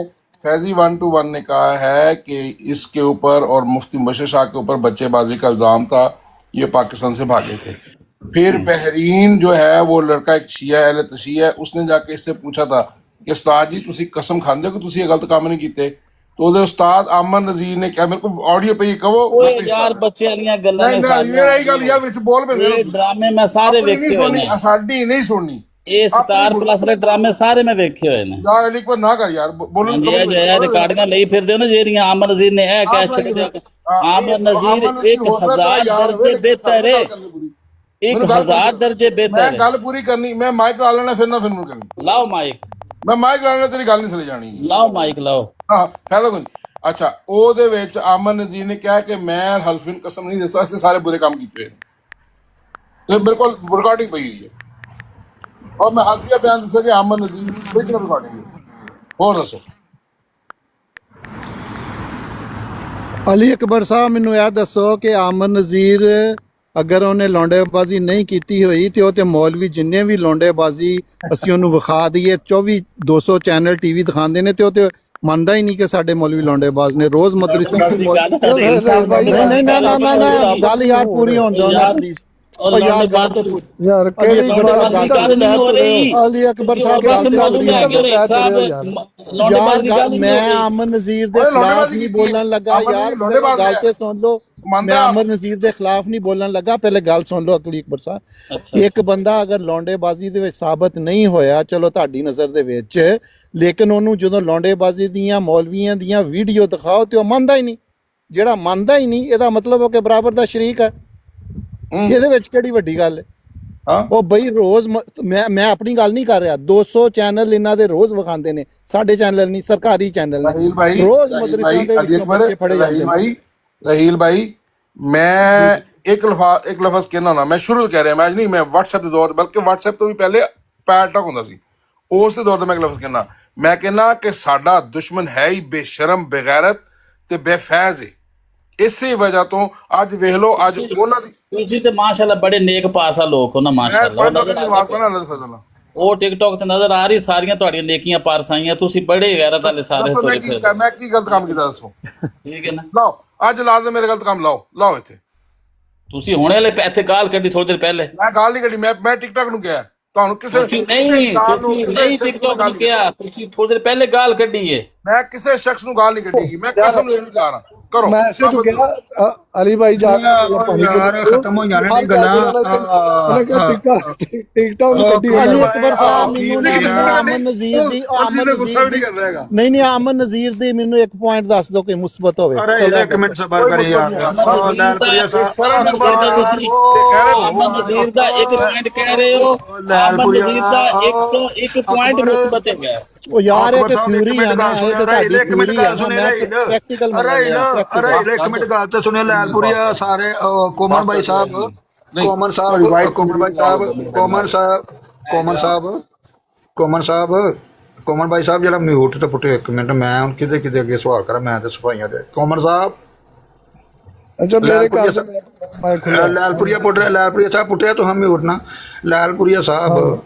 फैजी 121 ने कहा है कि इसके ऊपर और मुफ्ती मुबशर शाह के ऊपर बच्चेबाजी का इल्जाम था, ये पाकिस्तान से भागे थे। फिर बहरीन जो है वो लड़का एक शिया अहले तशीह है, उसने जाके इससे पूछा था कि उस्ताद जी तुसी कसम खांदे हो कि तुसी ये गलत काम नहीं कीते? तो ਉਹਦੇ ਉਸਤਾਦ ਅਮਨ ਨਜ਼ੀਰ ਨੇ ਕਿਹਾ, ਮੇਰੇ ਕੋ ਆਡੀਓ ਪਈ ਕਹੋ ਓਏ ਯਾਰ ਬੱਚਿਆਂ ਦੀਆਂ ਗੱਲਾਂ ਨਹੀਂ ਨੇ ਨਹੀਂ ਮੇਰਾ ਹੀ ਗੱਲ ਯਾਰ ਵਿੱਚ ਬੋਲ ਪੈਂਦੇ ਇਹ ਡਰਾਮੇ ਮੈਂ ਸਾਰੇ ਆਪਣੀ ਵੇਖੇ ਨਹੀਂ ਹੋਏ ਸੁਣਨੀ, ਨੇ। ਸਾਡੀ ਨਹੀਂ ਸੁਣਨੀ। ਇਹ ਸਟਾਰ ਪਲੱਸ ਦੇ ਡਰਾਮੇ ਸਾਰੇ ਮੈਂ ਵੇਖੇ ਹੋਏ ਨੇ। ਜਾ ਲਿਖ ਪਰ ਨਾ ਕਰ ਯਾਰ ਬੋਲਣ ਹਾਂਜੀ ਇਹ ਜਿਹੜਾ ਰਿਕਾਰਡਿੰਗਾਂ ਲਈ ਫਿਰਦੇ ਹੋ ਨਾ ਜਿਹੜੀਆਂ ਅਮਨ ਨਜ਼ੀਰ ਨੇ ਇਹ ਕਹਿ ਛੱਡਿਆ ਅਮਨ ਨਜ਼ੀਰ 1000 ਦਰਜੇ ਬਿਹਤਰ ਹੈ, 1000 ਦਰਜੇ ਬਿਹਤਰ ਮੈਂ ਹੈ। ਗੱਲ ਪੂਰੀ ਕਰਨੀ, ਮੈਂ ਮਾਈਕ ਲਾ ਲੈਣਾ ਫਿਰ ਨਾ ਫਿਰ ਨੂੰ ਕਰਨੀ। ਲਾਓ ਮਾਈਕ, ਮੈਂ ਮਾਈਕ ਲਾ ਲੈਣਾ, ਤੇਰੀ ਗੱਲ ਨਹੀਂ ਸੁਣੀ ਜਾਣੀ। ਲਾਓ ਮਾਈਕ ਲਾਓ। ਹਾਂ ਫਾਇਦਾ ਕੋਈ ਨਹੀਂ। ਅੱਛਾ ਉਹਦੇ ਵਿੱਚ ਅਮਨ ਨਜ਼ੀਰ ਨੇ ਕਿਹਾ ਕਿ ਮੈਂ ਹਲਫਿਨ ਕਸਮ ਨਹੀਂ ਦੱਸਾਂ, ਅਸੀਂ ਸਾਰੇ ਬੁਰੇ ਕੰਮ ਕੀਤੇ ਹੋਏ ਨੇ। ਇਹ ਮੇਰੇ ਕੋਲ ਰਿਕਾਰਡਿੰਗ ਪਈ ਹੋਈ ਹੈ ਔਰ ਮੈਂ ਹਲਫੀਆ ਬਿਆਨ ਦੱਸਿਆ ਕਿ ਅਮਨ ਨਜ਼ੀਰ ਦੀ ਬਿਲਕੁਲ ਰਿਕਾਰਡਿੰਗ ਹੈ। ਹੋਰ ਦੱਸੋ ਅਲੀ ਅਕਬਰ ਸਾਹਿਬ ਮੈਨੂੰ ਇਹ ਦੱਸੋ ਕਿ ਆਮਨ ਨਜ਼ੀਰ ਅਗਰ ਉਹਨੇ ਲੌਂਡੇਬਾਜ਼ੀ ਨਹੀਂ ਕੀਤੀ ਹੋਈ ਤੇ ਉਹ ਤੇ ਮੌਲਵੀ ਜਿੰਨੇ ਵੀ ਲੌਂਡੇਬਾਜ਼ੀ ਅਸੀਂ ਉਹਨੂੰ ਵਿਖਾ ਦਈਏ 200 ਚੈਨਲ ਟੀਵੀ ਦਿਖਾਉਂਦੇ ਨੇ ਤੇ ਉਹ ਤੇ ਮੰਨਦਾ ਹੀ ਨਹੀਂ ਕਿ ਸਾਡੇ ਮੌਲਵੀ ਲੌਂਡੇਬਾਜ਼ ਨੇ। ਰੋਜ਼ ਮਦਰਸੇ ਨਹੀਂ ਨਾ ਗੱਲ ਯਾਰ ਪੂਰੀ ਹੋਣ ਦਿਓ ਨਾ ਪਲੀਜ਼। ਉਹ ਯਾਰ ਗੱਲ ਤੋਂ ਯਾਰ ਕਿਹੜੀ ਗੱਲ ਨਹੀਂ ਹੋ ਰਹੀ। ਅਲੀ ਅਕਬਰ ਸਾਹਿਬ ਯਾਰ ਮੈਂ ਅਮਨ ਨਜ਼ੀਰ ਦੇ ਖਿਲਾਫ ਨਹੀਂ ਬੋਲਣ ਲੱਗਾ ਯਾਰ, ਗੱਲ ਤੇ ਸੁਣ ਲਓ। ਮੈਂ ਅਮਨ ਨਜ਼ੀਰ ਦੇ ਖਿਲਾਫ ਨਹੀਂ ਬੋਲਣ ਲੱਗਾ, ਪਹਿਲੇ ਗੱਲ ਸੁਣ ਲਓ ਅਲੀ ਅਕਬਰ ਸਾਹਿਬ। ਇੱਕ ਬੰਦਾ ਅਗਰ ਲੌਂਡੇਬਾਜ਼ੀ ਦੇ ਵਿੱਚ ਸਾਬਤ ਨਹੀਂ ਹੋਇਆ, ਚਲੋ ਤੁਹਾਡੀ ਨਜ਼ਰ ਦੇ ਵਿੱਚ, ਲੇਕਿਨ ਉਹਨੂੰ ਜਦੋਂ ਲੌਂਡੇਬਾਜ਼ੀ ਦੀਆਂ ਮੌਲਵੀਆਂ ਦੀਆਂ ਵੀਡੀਓ ਦਿਖਾਓ ਤੇ ਉਹ ਮੰਨਦਾ ਹੀ ਨਹੀਂ। ਜਿਹੜਾ ਮੰਨਦਾ ਹੀ ਨਹੀਂ ਇਹਦਾ ਮਤਲਬ ਉਹ ਕਿ ਬਰਾਬਰ ਦਾ ਸ਼ਰੀਕ ਹੈ। ਇਹਦੇ ਵਿੱਚ ਕਿਹੜੀ ਵੱਡੀ ਗੱਲ ਹੈ? ਉਹ ਬਈ ਰੋਜ਼ ਮੈਂ ਆਪਣੀ ਗੱਲ ਨਹੀਂ ਕਰ ਰਿਹਾ, 200 ਚੈਨਲ ਇਹਨਾਂ ਦੇ ਰੋਜ਼ ਵਿਖਾਉਂਦੇ ਨੇ, ਸਾਡੇ ਚੈਨਲ ਨਹੀਂ ਸਰਕਾਰੀ ਚੈਨਲ ਨੇ। ਰੋਜ਼ ਮਦਰਸਿਆਂ ਦੇ ਵਿੱਚੋਂ ਬੱਚੇ ਫੜੇ ਜਾਂਦੇ ਨੇ। रहील भाई मैं एक लफज कहना ना, मैं शुरू कह रहा मैं नहीं, मैं व्हाट्सएप के दौर बल्कि व्हाट्सएप तो भी पहले पैर टॉक होता सी, उस दौर मैं एक लफज कहना, मैं कहना कि साडा दुश्मन है ही बेशरम बेगैरत ते बेफैज है। इसी वजह तो अज वेख लो अज उन्हां दी ਤੁਸੀਂ ਤੇ ਮਾਸ਼ਾਅੱਲਾ ਬੜੇ ਨੇਕ ਪਾਸਾ ਲੋਕ ਹੋ ਨਾ ਮਾਸ਼ਾਅੱਲਾ। ਉਹ ਟਿਕਟੌਕ ਤੇ ਨਜ਼ਰ ਆ ਰਹੀ ਸਾਰੀਆਂ ਤੁਹਾਡੀਆਂ ਨੇਕੀਆਂ ਪਾਰਸਾਈਆਂ, ਤੁਸੀਂ ਬੜੇ ਗੈਰਤ ਵਾਲੇ ਸਾਰੇ ਤੁਰੇ ਫਿਰਦੇ। मैं की गलत काम कीता दसो? ਠੀਕ ਹੈ ਨਾ। लाओ अज ला दे मेरे गलत काम, लाओ इत्थे। ਤੁਸੀਂ ਹੁਣੇ ਵਾਲੇ ਇੱਥੇ ਗਾਲ ਕੱਢੀ ਥੋੜੀ ਦੇਰ ਪਹਿਲੇ। मैं गाल नहीं कड़ी, मैं टिकटॉक नु किया ਤੁਹਾਨੂੰ ਕਿਸੇ ਨਹੀਂ ਟਿਕਟੌਕ ਨੂੰ ਕਿਹਾ, ਤੁਸੀਂ ਥੋੜੀ ਦੇਰ ਪਹਿਲੇ ਗਾਲ ਕੱਢੀ ਏ। ਮੈਂ ਕਿਸੇ ਸ਼ਖਸ ਨੂੰ ਗਾਲ ਨਹੀਂ ਕੱਢੀ, ਮੈਂ ਕਸਮ ਨਹੀਂ ਖਾ ਰਹਾ। ਕਰੋ ਮੈਂ ਐਸੇ ਤੂੰ ਕਿਹਾ ਅਲੀ ਭਾਈ ਜਾ ਯਾਰ ਖਤਮ ਹੋ ਜਾਣੇ ਨੇ ਗੱਲਾਂ। ਟਿਕਟੌਕ ਨੂੰ ਕੱਢੀ ਅਲੀ ਅਕਬਰ ਸਾਹਿਬ ਮੈਨੂੰ ਅਮਨ ਨਜ਼ੀਰ ਦੀ ਗੁੱਸਾ ਵੀ ਨਹੀਂ ਕਰ ਰਿਹਾ। ਨਹੀਂ ਅਮਨ ਨਜ਼ੀਰ ਦੀ ਮੈਨੂੰ ਇੱਕ ਪੁਆਇੰਟ ਦੱਸ ਦਿਓ ਕਿ ਮੁਸਬਤ ਹੋਵੇ। ਅਰੇ ਇੱਕ ਮਿੰਟ ਸਬਰ ਕਰੀ ਯਾਰ। ਲੈਲਪੁਰੀਆ ਸਾਹਿਬ ਅਮਨ ਨਜ਼ੀਰ ਦਾ ਇੱਕ ਪੁਆਇੰਟ ਕਹਿ ਰਹੇ ਹੋ, ਅਮਨ ਨਜ਼ੀਰ ਦਾ 101 ਪੁਆਇੰਟ ਮੁਸਬਤ ਹੈਗਾ। ਉਹ ਯਾਰ ਇਹ ਤੇ ਥਿਊਰੀ ਆ ਨਾ, ਇਹ ਤੇ ਤੁਹਾਡੀ ਥਿਊਰੀ ਆ ਨਾ, ਮੈਂ ਪ੍ਰੈਕਟੀਕਲ ਅਰੇ ਇੱਕ ਮਿੰਟ ਗੱਲ ਤੇ ਸੁਣਿਓ। ਲੈਲਪੁਰੀਆ ਸਾਰੇ ਕੋਮਨ ਭਾਈ ਸਾਹਿਬ, ਕੋਮਨ ਸਾਹਿਬ, ਕੋਮਨ ਭਾਈ ਸਾਹਿਬ, ਕੋਮਨ ਭਾਈ ਸਾਹਿਬ ਜਿਹੜਾ ਮਿਊਟ ਤੇ ਪੁੱਟੇ ਇੱਕ ਮਿੰਟ, ਮੈਂ ਹੁਣ ਕਿਤੇ ਕਿਤੇ ਅੱਗੇ ਸਵਾਲ ਕਰਾਂ, ਮੈਂ ਤੇ ਸਫਾਈਆਂ ਦੇ ਕੋਮਨ ਸਾਹਿਬ। ਅੱਛਾ ਮੇਰੇ ਘਰ ਲਾਲਪੁਰੀਆ ਪੁੱਟ ਰਿਹਾ, ਲਾਲਪੁਰੀਆ ਸਾਹਿਬ ਪੁੱਟਿਆ ਤੂੰ ਹਮ ਮਿਊਟ ਨਾ। ਲਾਲਪੁਰੀਆ ਸਾਹਿਬ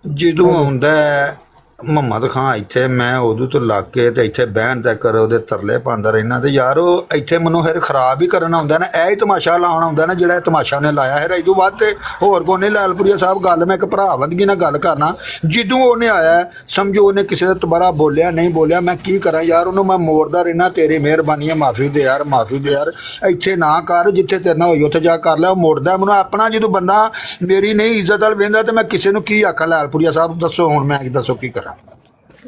ਜਦੋਂ ਆਉਂਦਾ ਮੁਹੰਮਦ ਖਾਨ ਇੱਥੇ, ਮੈਂ ਉਦੋਂ ਤੋਂ ਲੱਗ ਕੇ ਤੇ ਇੱਥੇ ਬਹਿਣ ਤੱਕ ਉਹਦੇ ਤਰਲੇ ਪਾਉਂਦਾ ਰਹਿਣਾ, ਤੇ ਯਾਰ ਉਹ ਇੱਥੇ ਮੈਨੂੰ ਫਿਰ ਖਰਾਬ ਹੀ ਕਰਨ ਆਉਂਦਾ ਨਾ, ਇਹ ਹੀ ਤਮਾਸ਼ਾ ਲਾਉਣ ਆਉਂਦਾ ਨਾ ਜਿਹੜਾ ਤਮਾਸ਼ਾ ਉਹਨੇ ਲਾਇਆ ਹੈ। ਇਹਦੋਂ ਬਾਅਦ ਤੇ ਹੋਰ ਕੋਈ ਨਹੀਂ। ਲਾਲਪੁਰੀਆ ਸਾਹਿਬ ਗੱਲ ਮੈਂ ਇੱਕ ਭਰਾ ਬੰਦਗੀ ਨਾਲ ਗੱਲ ਕਰਨਾ, ਜਦੋਂ ਉਹਨੇ ਆਇਆ ਸਮਝੋ ਉਹਨੇ ਕਿਸੇ ਦਾ ਦੁਬਾਰਾ ਬੋਲਿਆ ਨਹੀਂ ਬੋਲਿਆ, ਮੈਂ ਕੀ ਕਰਾਂ ਯਾਰ, ਉਹਨੂੰ ਮੈਂ ਮੋੜਦਾ ਰਹਿਣਾ। ਤੇਰੀ ਮਿਹਰਬਾਨੀ ਹੈ, ਮਾਫੀ ਦੇ ਯਾਰ, ਮਾਫੀ ਦੇ ਯਾਰ, ਇੱਥੇ ਨਾ ਕਰ, ਜਿੱਥੇ ਤੇਰੇ ਨਾਲ ਹੋਈ ਉੱਥੇ ਜਾ ਕਰ ਲੈ। ਉਹ ਮੋੜਦਾ ਮੈਨੂੰ ਆਪਣਾ, ਜਦੋਂ ਬੰਦਾ ਮੇਰੀ ਨਹੀਂ ਇੱਜ਼ਤ ਵਾਲ ਵੇਂਦਾ ਤੇ ਮੈਂ ਕਿਸੇ ਨੂੰ ਕੀ ਆਖਾਂ? ਲਾਲਪੁਰੀਆ ਸਾਹਿਬ ਦੱਸੋ ਹੁਣ ਮੈਂ ਦੱਸੋ ਕੀ ਕਰਾਂ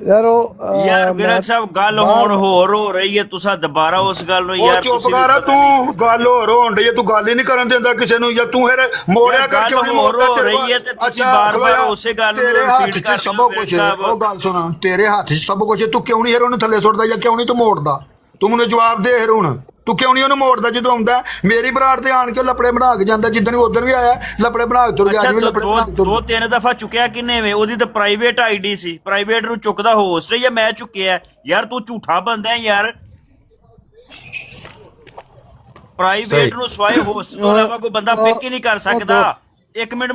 ਯਾਰ। ਉਹ ਯਾਰ ਵਿਰਕ ਸਾਹਿਬ ਗੱਲ ਹੁਣ ਹੋਰ ਹੋ ਰਹੀ ਹੈ, ਤੁਸੀਂ ਦੁਬਾਰਾ ਉਸ ਗੱਲ ਨੂੰ ਯਾਰ ਚੁੱਪ ਕਰ। ਤੂੰ ਗੱਲ ਹੋਰ ਹੋਣ ਡਈ, ਤੂੰ ਗੱਲ ਹੀ ਨਹੀਂ ਕਰਨ ਦਿੰਦਾ ਕਿਸੇ ਨੂੰ, ਜਾਂ ਤੂੰ ਫਿਰ ਮੋੜਿਆ ਕਰ ਕਿਉਂ ਨਹੀਂ ਮੋੜਦਾ? ਹੋ ਰਹੀ ਹੈ ਤੇ ਤੁਸੀਂ ਬਾਰ-ਬਾਰ ਉਸੇ ਗੱਲ ਨੂੰ ਰਿਪੀਟ ਕਰ ਸਭ ਕੁਝ। ਉਹ ਗੱਲ ਸੁਣਾ, ਤੇਰੇ ਹੱਥ 'ਚ ਸਭ ਕੁਝ, ਤੂੰ ਕਿਉਂ ਨਹੀਂ ਫਿਰ ਉਹਨੂੰ ਥੱਲੇ ਸੁੱਟਦਾ ਜਾਂ ਕਿਉਂ ਨਹੀਂ ਤੂੰ ਮੋੜਦਾ? ਤੂੰ ਮੈਨੂੰ ਜਵਾਬ ਦੇ ਫਿਰ ਹੁਣ। ਤੂੰ ਕਿਉਂ ਨਹੀਂ ਉਹਨੂੰ ਮੋੜਦਾ ਜਦੋਂ ਆਉਂਦਾ? ਮੇਰੀ ਬਰਾੜ ਤੇ ਆਣ ਕੇ ਲੱਪੜੇ ਬਣਾ ਕੇ ਜਾਂਦਾ, ਜਿੱਦਣ ਉਦੋਂ ਵੀ ਆਇਆ ਲੱਪੜੇ ਬਣਾ ਕੇ ਤੁਰ ਗਿਆ। ਅੱਛਾ, ਜਿਵੇਂ ਲੱਪੜੇ ਬਣਾ ਕੇ ਤੁਰ ਦੋ ਤਿੰਨ ਦਫਾ ਚੁੱਕਿਆ ਕਿੰਨੇ ਵੇ? ਉਹਦੀ ਤਾਂ ਪ੍ਰਾਈਵੇਟ ਆਈਡੀ ਸੀ, ਪ੍ਰਾਈਵੇਟ ਨੂੰ ਚੁੱਕਦਾ ਹੋਸਟ ਜਾਂ ਮੈਂ ਚੁੱਕਿਆ? ਯਾਰ ਤੂੰ ਝੂਠਾ ਬੰਦਾ ਹੈ ਯਾਰ। ਪ੍ਰਾਈਵੇਟ ਨੂੰ ਸਵਾਏ ਹੋਸਟ ਤੋਂ ਇਲਾਵਾ ਕੋਈ ਬੰਦਾ ਪਿਕ ਹੀ ਨਹੀਂ ਕਰ ਸਕਦਾ। ਇੱਕ ਮਿੰਟ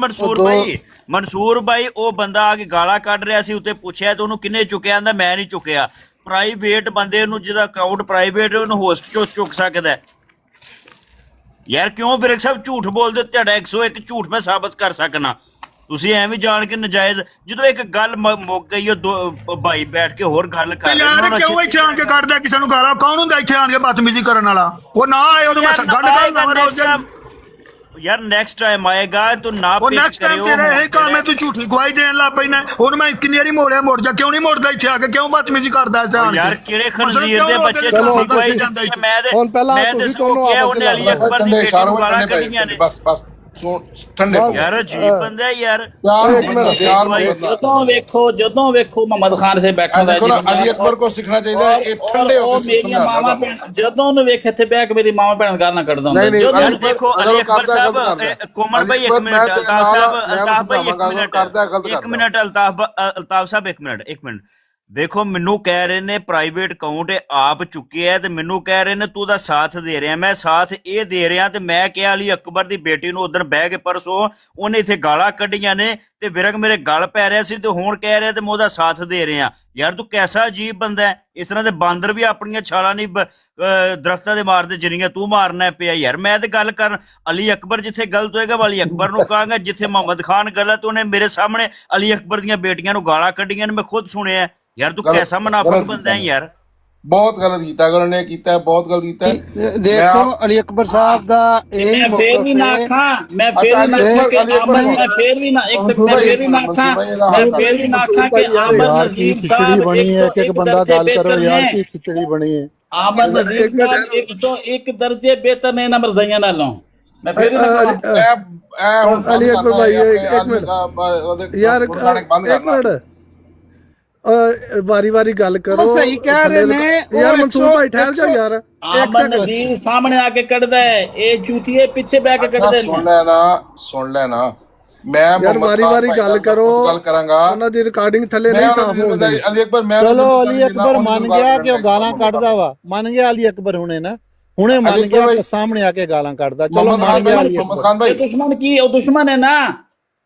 ਮਨਸੂਰ ਬਾਈ ਉਹ ਬੰਦਾ ਆ ਕੇ ਗਾਲਾਂ ਕੱਢ ਰਿਹਾ ਸੀ, ਉੱਤੇ ਪੁੱਛਿਆ ਤੇ ਉਹਨੂੰ ਕਿੰਨੇ ਚੁੱਕਿਆ? ਕਹਿੰਦਾ ਮੈਂ ਨਹੀਂ ਚੁੱਕਿਆ। ਪ੍ਰਾਈਵੇਟ ਬੰਦੇ ਨੂੰ ਜਿਹਦਾ ਅਕਾਊਂਟ ਪ੍ਰਾਈਵੇਟ ਉਹਨੂੰ ਹੋਸਟ ਚੋਂ ਚੁੱਕ ਸਕਦਾ ਯਾਰ। ਕਿਉਂ ਫਿਰ ਸਭ ਝੂਠ ਬੋਲਦੇ? ਤੁਹਾਡਾ 101 ਝੂਠ ਮੈਂ ਸਾਬਤ ਕਰ ਸਕਣਾ। ਤੁਸੀਂ ਐਵੇਂ ਜਾਣ ਕੇ ਨਜਾਇਜ਼, ਜਦੋਂ ਇੱਕ ਗੱਲ ਮੁੱਕ ਗਈ ਉਹ ਭਾਈ ਬੈਠ ਕੇ ਹੋਰ ਗੱਲ ਕਰ ਯਾਰ ਕਿਉਂ ਇੱਥੇ ਆਣ ਕੇ ਕੱਢਦਾ ਕਿਸੇ ਨੂੰ ਗਾਲਾਂ? ਕੌਣ ਹੁੰਦਾ ਇੱਥੇ ਆਣ ਕੇ ਬਦਤਮੀਜ਼ੀ ਕਰਨ ਵਾਲਾ? ਉਹ ਨਾ ਆਏ ਉਹਨੂੰ ਮੈਂ ਗੰਢ ਕਰ ਰੋਜ਼ ਯਾਰ ਨੈਕਸਟ ਟਾਈਮ ਆਏਗਾ ਤੂੰ ਨਾ ਉਹ ਨੈਕਸਟ ਟਾਈਮ ਤੇਰਾ ਇਹ ਕੰਮ ਹੈ, ਤੂੰ ਝੂਠੀ ਗਵਾਹੀ ਦੇਣ ਲੱਗ ਪੈਣਾ। ਉਹਨੂੰ ਮੈਂ ਕਿੰਨੀ ਵਾਰੀ ਮੋੜਿਆ, ਮੁੜ ਜਾ। ਕਿਉਂ ਨਹੀਂ ਮੁੜਦਾ ਇੱਥੇ ਆ ਕੇ? ਕਿਉਂ ਬਦਤਮੀਜ਼ੀ ਕਰਦਾ ਇੱਥੇ ਆਣ ਕੇ? ਯਾਰ ਕਿਹੜੇ ਖਨਜ਼ੀਰ ਦੇ ਬੱਚੇ ਝੂਠੀ ਗਵਾਹੀ ਜਾਂਦਾ? ਹੁਣ ਪਹਿਲਾਂ ਤੁਸੀਂ ਤੁਹਾਨੂੰ ਉਹਨੇ ਅਲੀ ਅਕਬਰ ਦੀ ਬੇਟੀ ਨੂੰ ਗਾਲਾਂ ਕੱਢੀਆਂ ਨੇ। ਬਸ ਠੰਡੇ ਯਾਰ ਅਜੀਬ ਬੰਦਾ ਯਾਰ। ਜਦੋਂ ਵੇਖੋ ਮੁਹੰਮਦ ਖਾਨ ਇੱਥੇ ਬੈਠਾ ਹੁੰਦਾ ਦੇਖੋ ਨਾ, ਅਲੀ ਅਕਬਰ ਕੋ ਸਿੱਖਣਾ ਚਾਹੀਦਾ ਹੈ, ਇਹ ਠੰਡੇ ਹੋ ਕੇ ਸਮਝਾਉਂਦਾ। ਜਦੋਂ ਉਹਨੂੰ ਵੇਖ ਇੱਥੇ ਬਹਿ ਕੇ ਮੇਰੀ ਮਾਮਾ ਭੈਣ ਗੱਲ ਨਾ ਕੱਢਦਾ ਹੁੰਦਾ। ਯਾਰ ਦੇਖੋ ਅਲੀ ਅਕਬਰ ਸਾਹਿਬ, ਕੋਮਲ ਭਾਈ ਇੱਕ ਮਿੰਟ, ਅਲਤਾਫ ਸਾਹਿਬ, ਅਲਤਾਫ ਭਾਈ ਇੱਕ ਮਿੰਟ, ਅਲਤਾਫ ਸਾਹਿਬ ਇੱਕ ਮਿੰਟ। ਦੇਖੋ ਮੈਨੂੰ ਕਹਿ ਰਹੇ ਨੇ ਪ੍ਰਾਈਵੇਟ ਅਕਾਊਂਟ ਆਪ ਚੁੱਕਿਆ ਤੇ ਮੈਨੂੰ ਕਹਿ ਰਹੇ ਨੇ ਤੂੰ ਉਹਦਾ ਸਾਥ ਦੇ ਰਿਹਾ। ਮੈਂ ਸਾਥ ਇਹ ਦੇ ਰਿਹਾ ਤੇ ਮੈਂ ਕਿਹਾ ਅਲੀ ਅਕਬਰ ਦੀ ਬੇਟੀ ਨੂੰ ਉਧਰ ਬਹਿ ਕੇ ਪਰਸੋਂ ਉਹਨੇ ਇੱਥੇ ਗਾਲਾਂ ਕੱਢੀਆਂ ਨੇ ਤੇ ਵਿਰਕ ਮੇਰੇ ਗਲ ਪੈ ਰਿਹਾ ਸੀ ਤੇ ਹੁਣ ਕਹਿ ਰਿਹਾ ਤੇ ਮੈਂ ਉਹਦਾ ਸਾਥ ਦੇ ਰਿਹਾ। ਯਾਰ ਤੂੰ ਕੈਸਾ ਅਜੀਬ ਬੰਦਾ ਹੈ? ਇਸ ਤਰ੍ਹਾਂ ਦੇ ਬਾਂਦਰ ਵੀ ਆਪਣੀਆਂ ਛਾਲਾਂ ਨਹੀਂ ਦਰਖਤਾਂ ਦੇ ਮਾਰਦੇ ਜਿੰਨੀਆਂ ਤੂੰ ਮਾਰਨਾ ਪਿਆ ਯਾਰ। ਮੈਂ ਤੇ ਗੱਲ ਕਰ ਅਲੀ ਅਕਬਰ ਜਿੱਥੇ ਗਲਤ ਹੋਏਗਾ ਅਲੀ ਅਕਬਰ ਨੂੰ ਕਹਾਂਗਾ, ਜਿੱਥੇ ਮੁਹੰਮਦ ਖਾਨ ਗਲਤ ਉਹਨੇ ਮੇਰੇ ਸਾਹਮਣੇ ਅਲੀ ਅਕਬਰ ਦੀਆਂ ਬੇਟੀਆਂ ਨੂੰ ਗਾਲਾਂ ਕੱਢੀਆਂ ਨੇ, ਮੈਂ ਖੁਦ ਸੁਣਿਆ। ਯਾਰ ਤੂੰ ਕੈਸਾ ਮੁਨਾਫਿਕ ਬੰਦਾ ਹੈ ਯਾਰ। ਬਹੁਤ ਗਲਤ ਕੀਤਾ ਅਗਰ ਉਹਨੇ ਕੀਤਾ, ਬਹੁਤ ਗਲਤ ਕੀਤਾ। ਦੇਖੋ ਅਲੀ ਅਕਬਰ ਸਾਹਿਬ ਦਾ ਇਹ ਮੈਂ ਫੇਰ ਵੀ ਨਾ ਆਖਾਂ, ਮੈਂ ਫੇਰ ਵੀ ਨਾ ਇੱਕ ਸੈਕਿੰਡ ਮੈਂ ਫੇਰ ਵੀ ਨਾ ਆਖਾਂ ਕਿ यार की खिचड़ी बनी है, एक ਬੰਦਾ ਗੱਲ ਕਰੋ ਯਾਰ ਕੀ ਖਿਚੜੀ ਬਣੀ ਹੈ। ਆਮਦ ਨਜ਼ੀਰ ਖਾਨ 101 ਦਰਜੇ ਬਿਹਤਰ ਨੇ ਨਾ ਮਰਜ਼ਾਈਆਂ ਨਾਲੋਂ। ਮੈਂ ਫੇਰ ਅਲੀ ਅਕਬਰ ਭਾਈ ਇੱਕ ਮਿੰਟ ਯਾਰ, ਇੱਕ ਮਿੰਟ ਵਾਰੀ ਗੱਲ ਕਰੋ। ਸਹੀ ਕਹਿ ਰਹੇ ਨੇ ਯਾਰ ਮਨਸੂਰ ਭਾਈ ਠਹਿਰ ਜਾ ਯਾਰ। ਆਮਦ ਨਜ਼ੀਰ ਸਾਹਮਣੇ ਆ ਕੇ ਕੱਢਦਾ ਹੈ, ਇਹ ਚੂਤੀਏ ਪਿੱਛੇ ਬਹਿ ਕੇ ਕੱਢਦੇ ਨੇ। ਸੁਣ ਲੈਣਾ ਮੈਂ ਯਾਰ ਵਾਰੀ ਗੱਲ ਕਰੋ, ਗੱਲ ਕਰਾਂਗਾ। ਉਹਨਾਂ ਦੀ ਰਿਕਾਰਡਿੰਗ ਥੱਲੇ ਨਹੀਂ ਸਾਫ਼ ਹੁੰਦੀ। ਅਲੀ ਅਕਬਰ ਮੈਂ ਚਲੋ ਅਲੀ ਅਕਬਰ ਮੰਨ ਗਿਆ ਕਿ ਉਹ ਗਾਲਾਂ ਕੱਢਦਾ ਵਾ, ਮੰਨ ਗਿਆ ਅਲੀ ਅਕਬਰ ਹੁਣੇ ਮੰਨ ਗਿਆ ਕਿ ਸਾਹਮਣੇ ਆ ਕੇ ਗਾਲਾਂ ਕੱਢਦਾ। ਚਲੋ ਮੰਨ ਗਿਆ ਅਲੀ ਅਕਬਰ। ਖਾਨ ਭਾਈ ਦੁਸ਼ਮਣ ਕੀ? ਉਹ ਦੁਸ਼ਮਣ ਹੈ ਨਾ,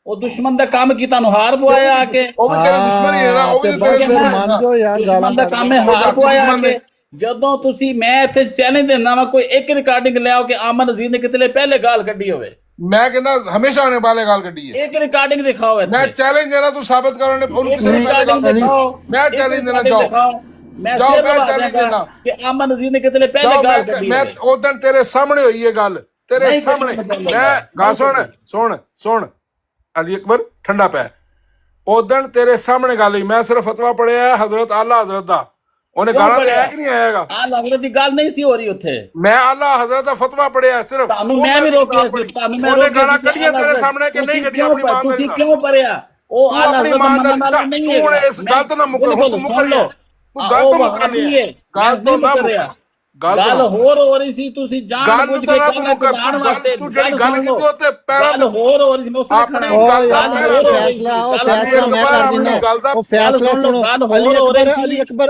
ਉਹ ਦੁਸ਼ਮਣ ਦਾ ਕੰਮ ਕੀ ਤੁਹਾਨੂੰ ਹਾਰ ਪਵਾਇਆ ਆ ਕੇ? ਉਹ ਵੀ ਤੇਰਾ ਦੁਸ਼ਮਣ ਹੀ ਹੈ ਨਾ, ਉਹ ਵੀ ਤੇਰੇ ਮੰਨ ਜੋ ਯਾਰ ਗਾਲਾਂ ਦਾ ਕੰਮ ਹੈ ਹਾਰ ਪਵਾਇਆ ਆ ਕੇ। ਜਦੋਂ ਤੁਸੀਂ ਮੈਂ ਇੱਥੇ ਚੈਲੰਜ ਦਿੰਦਾ ਵਾ ਕੋਈ ਇੱਕ ਰਿਕਾਰਡਿੰਗ ਲਿਆਓ ਕਿ ਆਮਨ ਨਜ਼ੀਰ ਨੇ ਕਿਤੇ ਪਹਿਲੇ ਗਾਲ ਕੱਢੀ ਹੋਵੇ। ਮੈਂ ਕਹਿੰਦਾ ਹਮੇਸ਼ਾ ਉਹਨੇ ਬਾਲੇ ਗਾਲ ਕੱਢੀ ਹੈ। ਇੱਕ ਰਿਕਾਰਡਿੰਗ ਦਿਖਾਓ ਇੱਥੇ। ਮੈਂ ਚੈਲੰਜ ਦੇਣਾ, ਤੂੰ ਸਾਬਤ ਕਰੋ ਨੇ ਉਹਨੂੰ ਕਿਸੇ ਨੇ ਪਹਿਲੇ ਗਾਲ ਕੱਢੀ। ਮੈਂ ਚੈਲੰਜ ਦੇਣਾ ਚਾਹੋ ਮੈਂ ਚੈਲੰਜ ਦੇਣਾ ਕਿ ਆਮਨ ਨਜ਼ੀਰ ਨੇ ਕਿਤੇ ਪਹਿਲੇ ਗਾਲ ਕੱਢੀ। ਮੈਂ ਉਦੋਂ ਤੇਰੇ ਸਾਹਮਣੇ ਹੋਈ ਇਹ ਗੱਲ, ਤੇਰੇ ਸਾਹਮਣੇ। ਮੈਂ ਗੱਲ ਸੁਣ ਅਲੀ ਅਕਬਰ ਠੰਡਾ ਪੈ। ਉਦੋਂ ਤੇਰੇ ਸਾਹਮਣੇ ਗੱਲ ਹੋਈ, ਮੈਂ ਸਿਰਫ ਫਤਵਾ ਪੜਿਆ ਹਜ਼ਰਤ ਆਲਾ ਹਜ਼ਰਤ ਦਾ। ਉਹਨੇ ਗਾਲਾਂ ਤੇ ਆਇਆ ਕਿ ਨਹੀਂ ਆਏਗਾ? ਆਲਾ ਹਜ਼ਰਤ ਦੀ ਗੱਲ ਨਹੀਂ ਸੀ ਹੋ ਰਹੀ ਉੱਥੇ। ਮੈਂ ਆਲਾ ਹਜ਼ਰਤ ਦਾ ਫਤਵਾ ਪੜਿਆ ਸਿਰਫ। ਤੁਹਾਨੂੰ ਮੈਂ ਵੀ ਰੋਕਿਆ ਸੀ, ਤੁਹਾਨੂੰ ਮੈਂ ਉਹਨੇ ਗਾਲਾਂ ਕੱਢੀਆਂ ਤੇਰੇ ਸਾਹਮਣੇ ਕਿ ਨਹੀਂ ਕੱਢੀਆਂ? ਆਪਣੀ ਮਾਂ ਤੁਸੀਂ ਕਿਉਂ ਪੜਿਆ? ਉਹ ਆਲਾ ਹਜ਼ਰਤ ਦਾ ਮੰਨਣਾ ਨਹੀਂ ਹੈ। ਤੂੰ ਇਸ ਗੱਲ ਤੋਂ ਨਾ ਮੁਕਰ, ਮੁਕਰ ਲਿਆ ਤੂੰ ਗੱਲ ਤੋਂ ਮੁਕਰਨੀ ਹੈ। ਗੱਲ ਤੋਂ ਨਾ ਮੁਕਰ। ਗੱਲ ਹੋਰ ਹੋ ਰਹੀ ਸੀ, ਤੁਸੀਂ ਜਾਣ ਬੁੱਝ ਕੇ ਗੱਲ ਕਰਾਉਣ ਵਾਸਤੇ ਤੂੰ ਜਿਹੜੀ ਗੱਲ ਕੀਤੀ ਉੱਤੇ ਪੈਰਾਂ ਗੱਲ ਹੋਰ ਹੋ ਰਹੀ ਸੀ। ਮੈਂ ਉਸੇ ਆਪਣੀ ਫੈਸਲਾ ਮੈਂ ਕਰ ਦਿੰਦਾ। ਉਹ ਫੈਸਲਾ ਸੁਣੋ। ਅਲੀ ਅਕਬਰ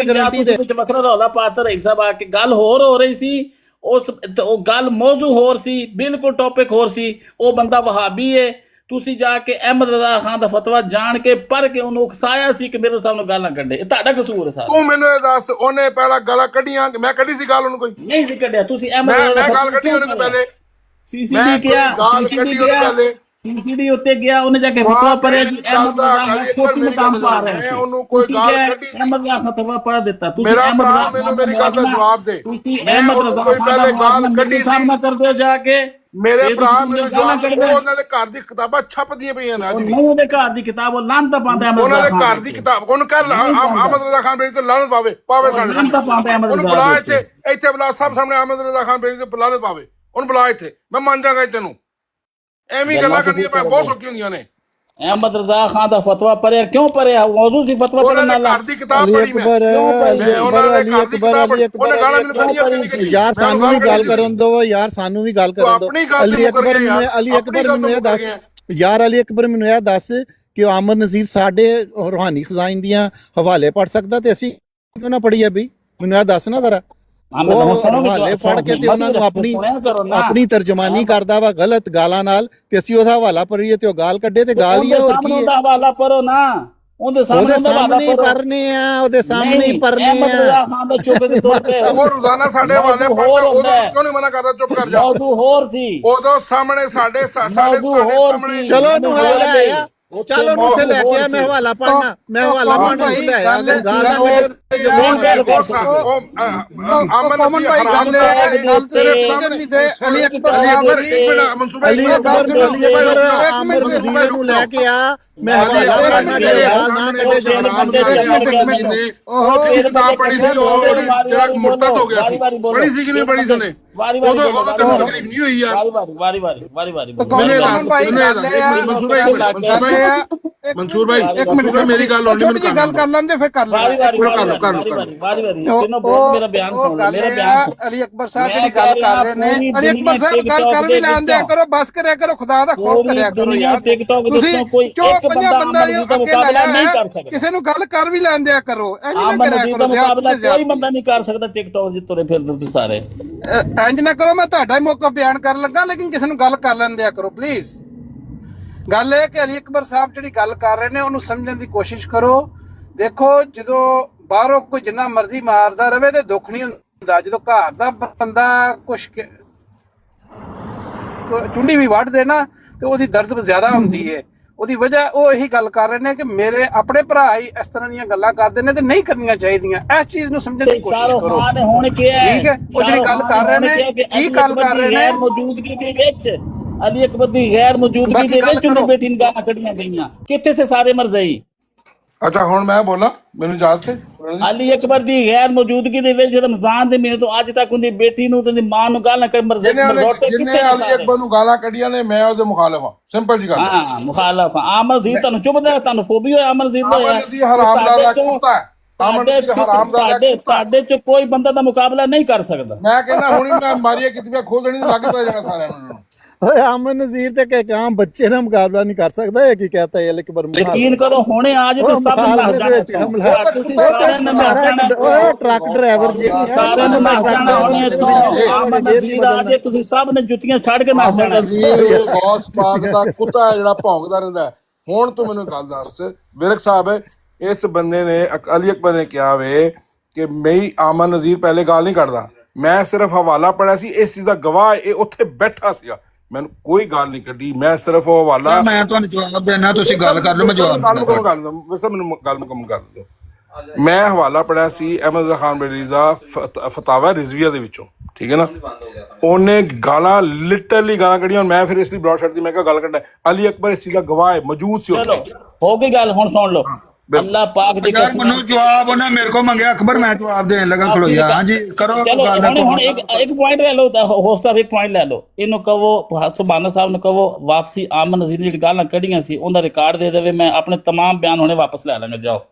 ਗਰੰਟੀ ਦੇ ਵਿੱਚ ਵੱਖਰਾ ਰੌਲਾ ਪਾਤਾ ਰਹੀ ਸਾਹਿਬ ਆ ਕੇ ਗੱਲ ਹੋਰ ਹੋ ਰਹੀ ਸੀ। ਉਹ ਗੱਲ ਮੌਜੂ ਹੋਰ ਸੀ, ਬਿਲਕੁਲ ਟੌਪਿਕ ਹੋਰ ਸੀ। ਉਹ ਬੰਦਾ ਵਹਾਬੀ ਹੈ। ਤੁਸੀਂ ਜਾ ਕੇ ਅਹਿਮਦ ਰਜ਼ਾ ਖਾਨ ਦਾ ਫਤਵਾ ਜਾਣ ਕੇ ਪੜ੍ਹ ਕੇ ਉਹਨੂੰ ਉਕਸਾਇਆ ਸੀ ਕਿ ਮੇਰੇ ਸਾਹਮਣੇ ਗਾਲਾਂ ਕੱਢੇ। ਇਹ ਤੁਹਾਡਾ ਕਸੂਰ ਹੈ ਸਾਰਾ। ਤੂੰ ਮੈਨੂੰ ਇਹ ਦੱਸ, ਉਹਨੇ ਪਹਿਲਾਂ ਗਾਲਾਂ ਕੱਢੀਆਂ? ਮੈਂ ਕੱਢੀ ਸੀ ਗਾਲ ਉਹਨੂੰ? ਕੋਈ ਨਹੀਂ ਸੀ ਕੱਢਿਆ। ਤੁਸੀਂ ਅਹਿਮਦ ਮੈਂ ਗਾਲ ਕੱਢੀ ਉਹਨੇ ਪਹਿਲੇ? ਸੀਸੀਡੀ ਕਿਹਾ, ਸੀਸੀਡੀ ਉੱਤੇ ਗਿਆ, ਉਹਨੇ ਜਾ ਕੇ ਫਤਵਾ ਪੜਿਆ ਜੀ ਅਹਿਮਦ ਰਜ਼ਾ ਖਾਨ ਛੋਟੀ ਮਕਾਮ ਪਾ ਰਹੇ ਸੀ। ਉਹਨੂੰ ਕੋਈ ਗਾਲ ਕੱਢੀ ਸੀ? ਅਹਿਮਦ ਰਜ਼ਾ ਫਤਵਾ ਪੜ੍ਹ ਦਿੱਤਾ ਤੁਸੀਂ। ਮੇਰਾ ਭਰਾ ਮੈਨੂੰ ਮੇਰੀ ਗੱਲ ਦਾ ਜਵਾਬ ਦੇ। ਤੁਸੀਂ ਅਹਿਮਦ ਰਜ਼ਾ ਕੋਈ ਪਹਿਲੇ ਗਾਲ ਕੱਢੀ ਸੀ? ਸਾਹਮਣਾ ਕਰਦੇ ਹੋ ਜਾ ਕੇ ਮੇਰੇ ਭਰਾ ਮੈਨੂੰ ਜਵਾਬ। ਉਹਨਾਂ ਦੇ ਘਰ ਦੀ ਕਿਤਾਬਾਂ ਛਪਦੀਆਂ ਪਈਆਂ ਨੇ ਅੱਜ ਵੀ। ਉਹਦੇ ਘਰ ਦੀ ਕਿਤਾਬ ਉਹ ਲਾਂਤਾ ਪਾਉਂਦਾ। ਉਹਨਾਂ ਦੇ ਘਰ ਦੀ ਕਿਤਾਬ ਉਹਨੂੰ ਕੱਲ ਅਹਿਮਦ ਰਜ਼ਾ ਖਾਨ ਬੇੜੀ ਤੇ ਲਾਨਤ ਪਾਵੇ ਸਾਡੇ ਉਹਨੂੰ ਬੁਲਾ ਇੱਥੇ ਬੁਲਾ ਸਭ ਸਾਹਮਣੇ ਅਹਿਮਦ ਰਜ਼ਾ ਖਾਨ ਬੇੜੀ ਤੇ ਲਾਨਤ ਪਾਵੇ। ਉਹਨੂੰ ਬੁਲਾ ਇੱਥੇ, ਮੈਂ ਮੰਨ ਜਾਗਾ ਤੈਨੂੰ। ਐਵੇਂ ਗੱਲਾਂ ਕਰਨੀਆਂ ਬਹੁਤ ਸੌਖੀਆਂ ਹੁੰਦੀਆਂ ਨੇ। अहमद रजा खान का फतवा पढ़िया क्यों पढ़िया मौजूद सी फतवा ਉਹਨਾਂ पढ़ने ਦੇ वाला ਘਰ ਦੀ ਕਿਤਾਬ ਅਲੀ ਪੜ੍ਹੀ ਮੈਂ ਅਕਬਰ ਉਹਨਾਂ ਦੇ ਘਰ ਦੀ ਕਿਤਾਬ ਉਹਨੇ ਗਾਲਾਂ ਮੈਨੂੰ ਕੱਢੀਆਂ ਪਤਾ ਨਹੀਂ ਯਾਰ ਸਾਨੂੰ ਵੀ ਗੱਲ ਕਰਨ ਦਿਓ ਯਾਰ ਸਾਨੂੰ ਵੀ ਗੱਲ ਕਰਨ ਦਿਓ ਆਪਣੀ ਗੱਲ ਤੇ ਮੁਕਰ ਗਿਆ ਯਾਰ ਅਲੀ ਅਕਬਰ ਮੈਨੂੰ ਇਹ ਦੱਸ ਯਾਰ ਅਲੀ ਅਕਬਰ ਮੈਨੂੰ ਇਹ ਦੱਸ ਕਿ ਉਹ ਆਮਰ ਨਜ਼ੀਰ ਸਾਡੇ ਰੂਹਾਨੀ ਖਜ਼ਾਇਨ ਦੀਆਂ ਹਵਾਲੇ ਪੜ ਸਕਦਾ ਤੇ ਅਸੀਂ ਕਿਉਂ ਨਾ ਪੜੀਏ ਬਈ ਮੈਨੂੰ ਇਹ ਦੱਸ ਨਾ ਜ਼ਰਾ ਉਹ ਹਵਾਲੇ ਪੜ ਕੇ ਤੇ ਉਹਨਾਂ ਨੂੰ ਆਪਣੀ ਤਰਜਮਾਨੀ ਕਰਦਾ ਵਾ ਗਲਤ ਗਾਲਾਂ ਨਾਲ ਤੇ ਅਸੀਂ ਉਹਦਾ ਹਵਾਲਾ ਪੜੀਏ ਤੇ ਉਹ ਗਾਲ ਕੱਢੇ ਤੇ ਗਾਲ ਹੀ ਆ ਹੋਰ ਕੀ ਉਹਦਾ ਹਵਾਲਾ ਪੜੋ ਨਾ ਉਹਦੇ ਸਾਹਮਣੇ ਪੜਨੇ ਆ ਉਹਦੇ ਸਾਹਮਣੇ ਪੜਨੇ ਆ ਖਾਨ ਦਾ ਚੁੱਪ ਕੇ ਤੌਰ ਤੇ ਉਹ ਰੋਜ਼ਾਨਾ ਸਾਡੇ ਹਵਾਲੇ ਪੜਦਾ ਉਦੋਂ ਕਿਉਂ ਨਹੀਂ ਮਨਾ ਕਰਦਾ ਚੁੱਪ ਕਰ ਜਾ ਮੌਜੂ ਹੋਰ ਸੀ ਉਦੋਂ ਸਾਹਮਣੇ ਸਾਡੇ ਤੁਹਾਡੇ ਸਾਹਮਣੇ ਚਲੋ ਨੂੰ ਲੈ ਆਇਆ ਚਲੋ ਨੂੰ ਉੱਥੇ ਲੈ ਕੇ ਆ ਮੈਂ ਹਵਾਲਾ ਪੜਨਾ ਮੈਂ ਹਵਾਲਾ ਪੜਨਾ ਲੈ ਆਇਆ ਅਮਨ ਭਾਈ ਗੱਲ ਤੇਰੇ ਸਾਹਮਣੇ ਤੇ ਅਲੀ ਅਕਬਰ ਸਾਹਿਬ ਅਲੀ ਅਕਬਰ ਨੂੰ ਲੈ ਕੇ ਆ ਮੈਂ ਹਵਾਲਾ ਪੜਨਾ ਨਾ ਕਿਤੇ ਜਾਣ ਉਹ ਕਿਤਾਬ ਪੜ੍ਹੀ ਸੀ ਉਹ ਜਿਹੜਾ ਮੁਰਤਦ ਹੋ ਗਿਆ ਸੀ ਪੜ੍ਹੀ ਸੀ ਕਿ ਨਹੀਂ ਪੜ੍ਹੀ ਸੁਨੇ ਉਦੋਂ ਤੈਨੂੰ ਤਕਲੀਫ ਨਹੀਂ ਹੋਈ ਯਾਰ ਮਨਸੂਰ ਭਾਈ ਇੱਕ ਮਿੰਟ ਮੇਰੀ ਗੱਲ ਹੋਣੀ ਮੈਨੂੰ ਗੱਲ ਕਰ ਲੈਂਦੇ ਫਿਰ ਕਰ ਲੈ ਮੇਰਾ ਬਿਆਨ ਸੁਣ ਲੈ ਮੇਰਾ ਬਿਆਨ ਅਲੀ ਅਕਬਰ ਸਾਹਿਬ ਜਿਹੜੀ ਗੱਲ ਕਰ ਰਹੇ ਨੇ ਅਲੀ ਅਕਬਰ ਸਾਹਿਬ ਗੱਲ ਕਰ ਵੀ ਲੈਂਦੇ ਕਰੋ ਬਸ ਕਰਿਆ ਕਰੋ ਖੁਦਾ ਦਾ ਖੌਫ ਕਰਿਆ ਕਰੋ ਯਾਰ ਤੁਸੀਂ ਚੋ ਪੰਜਾਂ ਬੰਦਾ ਅਕੇਲਾ ਨਹੀਂ ਕਰ ਸਕਦਾ ਕਿਸੇ ਨੂੰ ਗੱਲ ਕਰ ਵੀ ਲੈਂਦੇ ਕਰੋ ਇੰਜ ਨਾ ਕਰਿਆ ਕਰੋ ਕੋਈ ਬੰਦਾ ਨਹੀਂ ਕਰ ਸਕਦਾ ਟਿਕਟੌਕ ਜਿ ਤੁਰੇ ਫਿਰਦੇ ਤੁਸੀਂ ਸਾਰੇ ਇੰਜ ਨਾ ਕਰੋ ਮੈਂ ਤੁਹਾਡਾ ਹੀ ਮੌਕਾ ਬਿਆਨ ਕਰਨ ਲੱਗਾ ਲੇਕਿਨ ਕਿਸੇ ਨੂੰ ਗੱਲ ਕਰ ਲੈਂਦੇ ਕਰੋ ਪਲੀਜ਼ ਗੱਲ ਇਹ ਕਿ ਅਲੀ ਅਕਬਰ ਸਾਹਿਬ ਜਿਹੜੀ ਗੱਲ ਕਰ ਰਹੇ ਨੇ ਉਹਨੂੰ ਸਮਝਣ ਦੀ ਕੋਸ਼ਿਸ਼ ਕਰੋ ਦੇਖੋ ਜਦੋਂ ਬਾਹਰੋਂ ਕੋਈ ਜਿੰਨਾ ਮਰਜ਼ੀ ਮਾਰਦਾ ਰਵੇ ਤੇ ਦੁੱਖ ਨਹੀਂ ਹੁੰਦਾ ਜਦੋਂ ਘਰ ਦਾ ਬੰਦਾ ਕੁਛ ਚੁੰਡੀ ਵੀ ਵੱਢ ਦੇ ਨਾ ਤੇ ਉਹਦੀ ਦਰਦ ਜ਼ਿਆਦਾ ਹੁੰਦੀ ਹੈ ਉਹਦੀ ਵਜ੍ਹਾ ਉਹ ਇਹੀ ਗੱਲ ਕਰ ਰਹੇ ਨੇ ਕਿ ਮੇਰੇ ਆਪਣੇ ਭਰਾ ਹੀ ਇਸ ਤਰ੍ਹਾਂ ਦੀਆਂ ਗੱਲਾਂ ਕਰਦੇ ਨੇ ਤੇ ਨਹੀਂ ਕਰਨੀਆਂ ਚਾਹੀਦੀਆਂ ਇਸ ਚੀਜ਼ ਨੂੰ ਸਮਝਣ ਦੀ ਕੋਸ਼ਿਸ਼ ਕਰੋ ਠੀਕ ਹੈ ਉਹ ਜਿਹੜੀ ਗੱਲ ਕਰ ਰਹੇ ਨੇ ਕੀ ਗੱਲ ਕਰ ਰਹੇ ਨੇ ਮੌਜੂਦਗੀ ਦੇ ਵਿੱਚ ਅਲੀ ਅਕਬਰ ਦੀ ਗੈਰ ਮੌਜੂਦਗੀ ਦੇ ਵਿੱਚ ਉਹਦੀ ਬੇਟੀ ਨੂੰ ਗਾਲਾਂ ਕੱਢੀਆਂ ਗਈਆਂ ਕਿੱਥੇ ਸੇ ਸਾਰੇ ਮਰਜ਼ਈ ਅੱਛਾ ਹੁਣ ਮੈਂ ਬੋਲਾਂ ਮੈਨੂੰ ਇਜਾਜ਼ਤ ਹੈ ਅਲੀ ਅਕਬਰ ਦੀ ਗੈਰ ਮੌਜੂਦਗੀ ਦੇ ਵਿੱਚ ਰਮਜ਼ਾਨ ਦੇ ਮਹੀਨੇ ਤੋਂ ਅੱਜ ਤੱਕ ਉਹਦੀ ਬੇਟੀ ਨੂੰ ਤੇ ਮਾਂ ਨੂੰ ਗਾਲਾਂ ਕੱਢ ਮਰਜ਼ੀ ਜਿੰਨੇ ਅਲੀ ਅਕਬਰ ਨੂੰ ਗਾਲਾਂ ਕੱਢੀਆਂ ਨੇ ਮੈਂ ਉਹਦੇ ਮੁਖਾਲਫ ਹਾਂ ਸਿੰਪਲ ਜੀ ਗੱਲ ਹਾਂ ਮੁਖਾਲਫ ਆਮਰ ਜੀ ਤੁਹਾਨੂੰ ਚੁੱਭਦਾ ਤੁਹਾਨੂੰ ਫੋਬੀ ਹੋਇਆ ਆਮਰ ਜੀ ਜੀ ਹਰਾਮਜ਼ਾਦਾ ਕੁੱਤਾ ਹੈ ਤੁਹਾਡੇ ਚ ਕੋਈ ਬੰਦਾ ਦਾ ਮੁਕਾਬਲਾ ਨਹੀਂ ਕਰ ਸਕਦਾ ਮੈਂ ਕਹਿੰਦਾ ਹੁਣੀ ਮੈਂ ਮਾਰੀਏ ਕਿਤੇ ਖੋਲ ਦੇਣੀ ਲੱਗ ਪੈ ਜਾਣਾ ਸਾਰਿਆਂ ਨੂੰ ਓਏ ਅਮਨ ਨਜ਼ੀਰ ਤੇ ਕਿ ਆਮ ਬੱਚੇ ਨਾਲ ਮੁਕਾਬਲਾ ਨਹੀਂ ਕਰ ਸਕਦਾ ਇਹ ਕੀ ਕਹਤਾ ਹੈ ਅਲੀ ਅਕਬਰ ਯਕੀਨ ਕਰੋ ਹੁਣੇ ਆਜ ਤੇ ਸਭ ਓਏ ਟਰੱਕ ਡਰਾਈਵਰ ਜੀ ਸਾਰੇ ਨੇ ਤੁਸੀਂ ਸਭ ਨੇ ਜੁੱਤੀਆਂ ਛੱਡ ਕੇ ਨੱਚ ਜਾਣਾ ਗੌਸ ਪਾਕ ਦਾ ਕੁੱਤਾ ਜਿਹੜਾ ਭੌਂਕਦਾ ਰਹਿੰਦਾ ਹੁਣ ਤੂੰ ਮੈਨੂੰ ਗੱਲ ਦੱਸ ਵਿਰਕ ਸਾਹਿਬ ਇਸ ਬੰਦੇ ਨੇ ਅਲੀ ਅਕਬਰ ਨੇ ਕਿਹਾ ਵੇ ਕਿ ਮੈਂ ਆਮਨ ਨਜ਼ੀਰ ਪਹਿਲੇ ਗਾਲ ਨਹੀਂ ਕੱਢਦਾ ਮੈਂ ਸਿਰਫ ਹਵਾਲਾ ਪੜਿਆ ਸੀ ਇਸ ਚੀਜ਼ ਦਾ ਗਵਾਹ ਇਹ ਉੱਥੇ ਬੈਠਾ ਸੀਗਾ ਮੈਨੂੰ ਕੋਈ ਗੱਲ ਨਹੀਂ ਕੱਢੀ ਮੈਂ ਸਿਰਫ ਉਹ ਹਵਾਲਾ ਮੈਂ ਤੁਹਾਨੂੰ ਜਵਾਬ ਦੇਣਾ ਤੁਸੀਂ ਗੱਲ ਕਰ ਲਓ ਮੈਂ ਜਵਾਬ ਵੈਸੇ ਮੈਨੂੰ ਗੱਲ ਮੁਕੰਮਲ ਕਰ ਦਿਓ ਮੈਂ ਹਵਾਲਾ ਪੜਿਆ ਸੀ ਅਹਿਮਦ ਖਾਨ ਬੇਲੀ ਦਾ ਫਤਾਵਾ ਰਿਜ਼ਵੀਆ ਦੇ ਵਿੱਚੋਂ ਠੀਕ ਹੈ ਨਾ ਉਹਨੇ ਗਾਲਾਂ ਲਿਟਰਲੀ ਗਾਲਾਂ ਕੱਢੀਆਂ ਮੈਂ ਫਿਰ ਇਸ ਲਈ ਬਲੌਗ ਛੱਡਦੀ ਮੈਂ ਕਿਹਾ ਗੱਲ ਕੱਢਾ ਅਲੀ ਅਕਬਰ ਇਸ ਚੀਜ਼ ਦਾ ਗਵਾਹ ਹੈ ਮੌਜੂਦ ਸੀ ਉੱਥੇ ਹੋ ਗਈ ਗੱਲ ਹੁਣ ਸੁਣ ਲਓ ਅੱਲਾਹ ਪਾਕ ਦੀ ਕਸਮ ਮੈਨੂੰ ਜਵਾਬ ਉਹਨੇ ਮੇਰੇ ਕੋਲ ਮੰਗਿਆ ਅਕਬਰ ਮੈਂ ਜਵਾਬ ਦੇਣ ਲੱਗਾ ਖਲੋ ਜਾ ਹਾਂਜੀ ਕਰੋ ਗੱਲ ਹੁਣ ਇੱਕ ਪੁਆਇੰਟ ਲੈ ਲਓ ਹੋਸਟਾ ਇੱਕ ਪੁਆਇੰਟ ਲੈ ਲਓ ਇਹਨੂੰ ਕਹੋ ਸੁਭਾਨਾ ਸਾਹਿਬ ਨੂੰ ਕਹੋ ਵਾਪਸੀ ਆਮਨ ਨਜ਼ੀਰ ਜਿਹੜੀ ਗਾਲਾਂ ਕੱਢੀਆਂ ਸੀ ਉਹਦਾ ਰਿਕਾਰਡ ਦੇ ਦੇਵੇ ਮੈਂ ਆਪਣੇ तमाम ਬਿਆਨ ਹੁਣੇ ਵਾਪਸ ਲੈ ਲਾਂਗਾ ਜਾਓ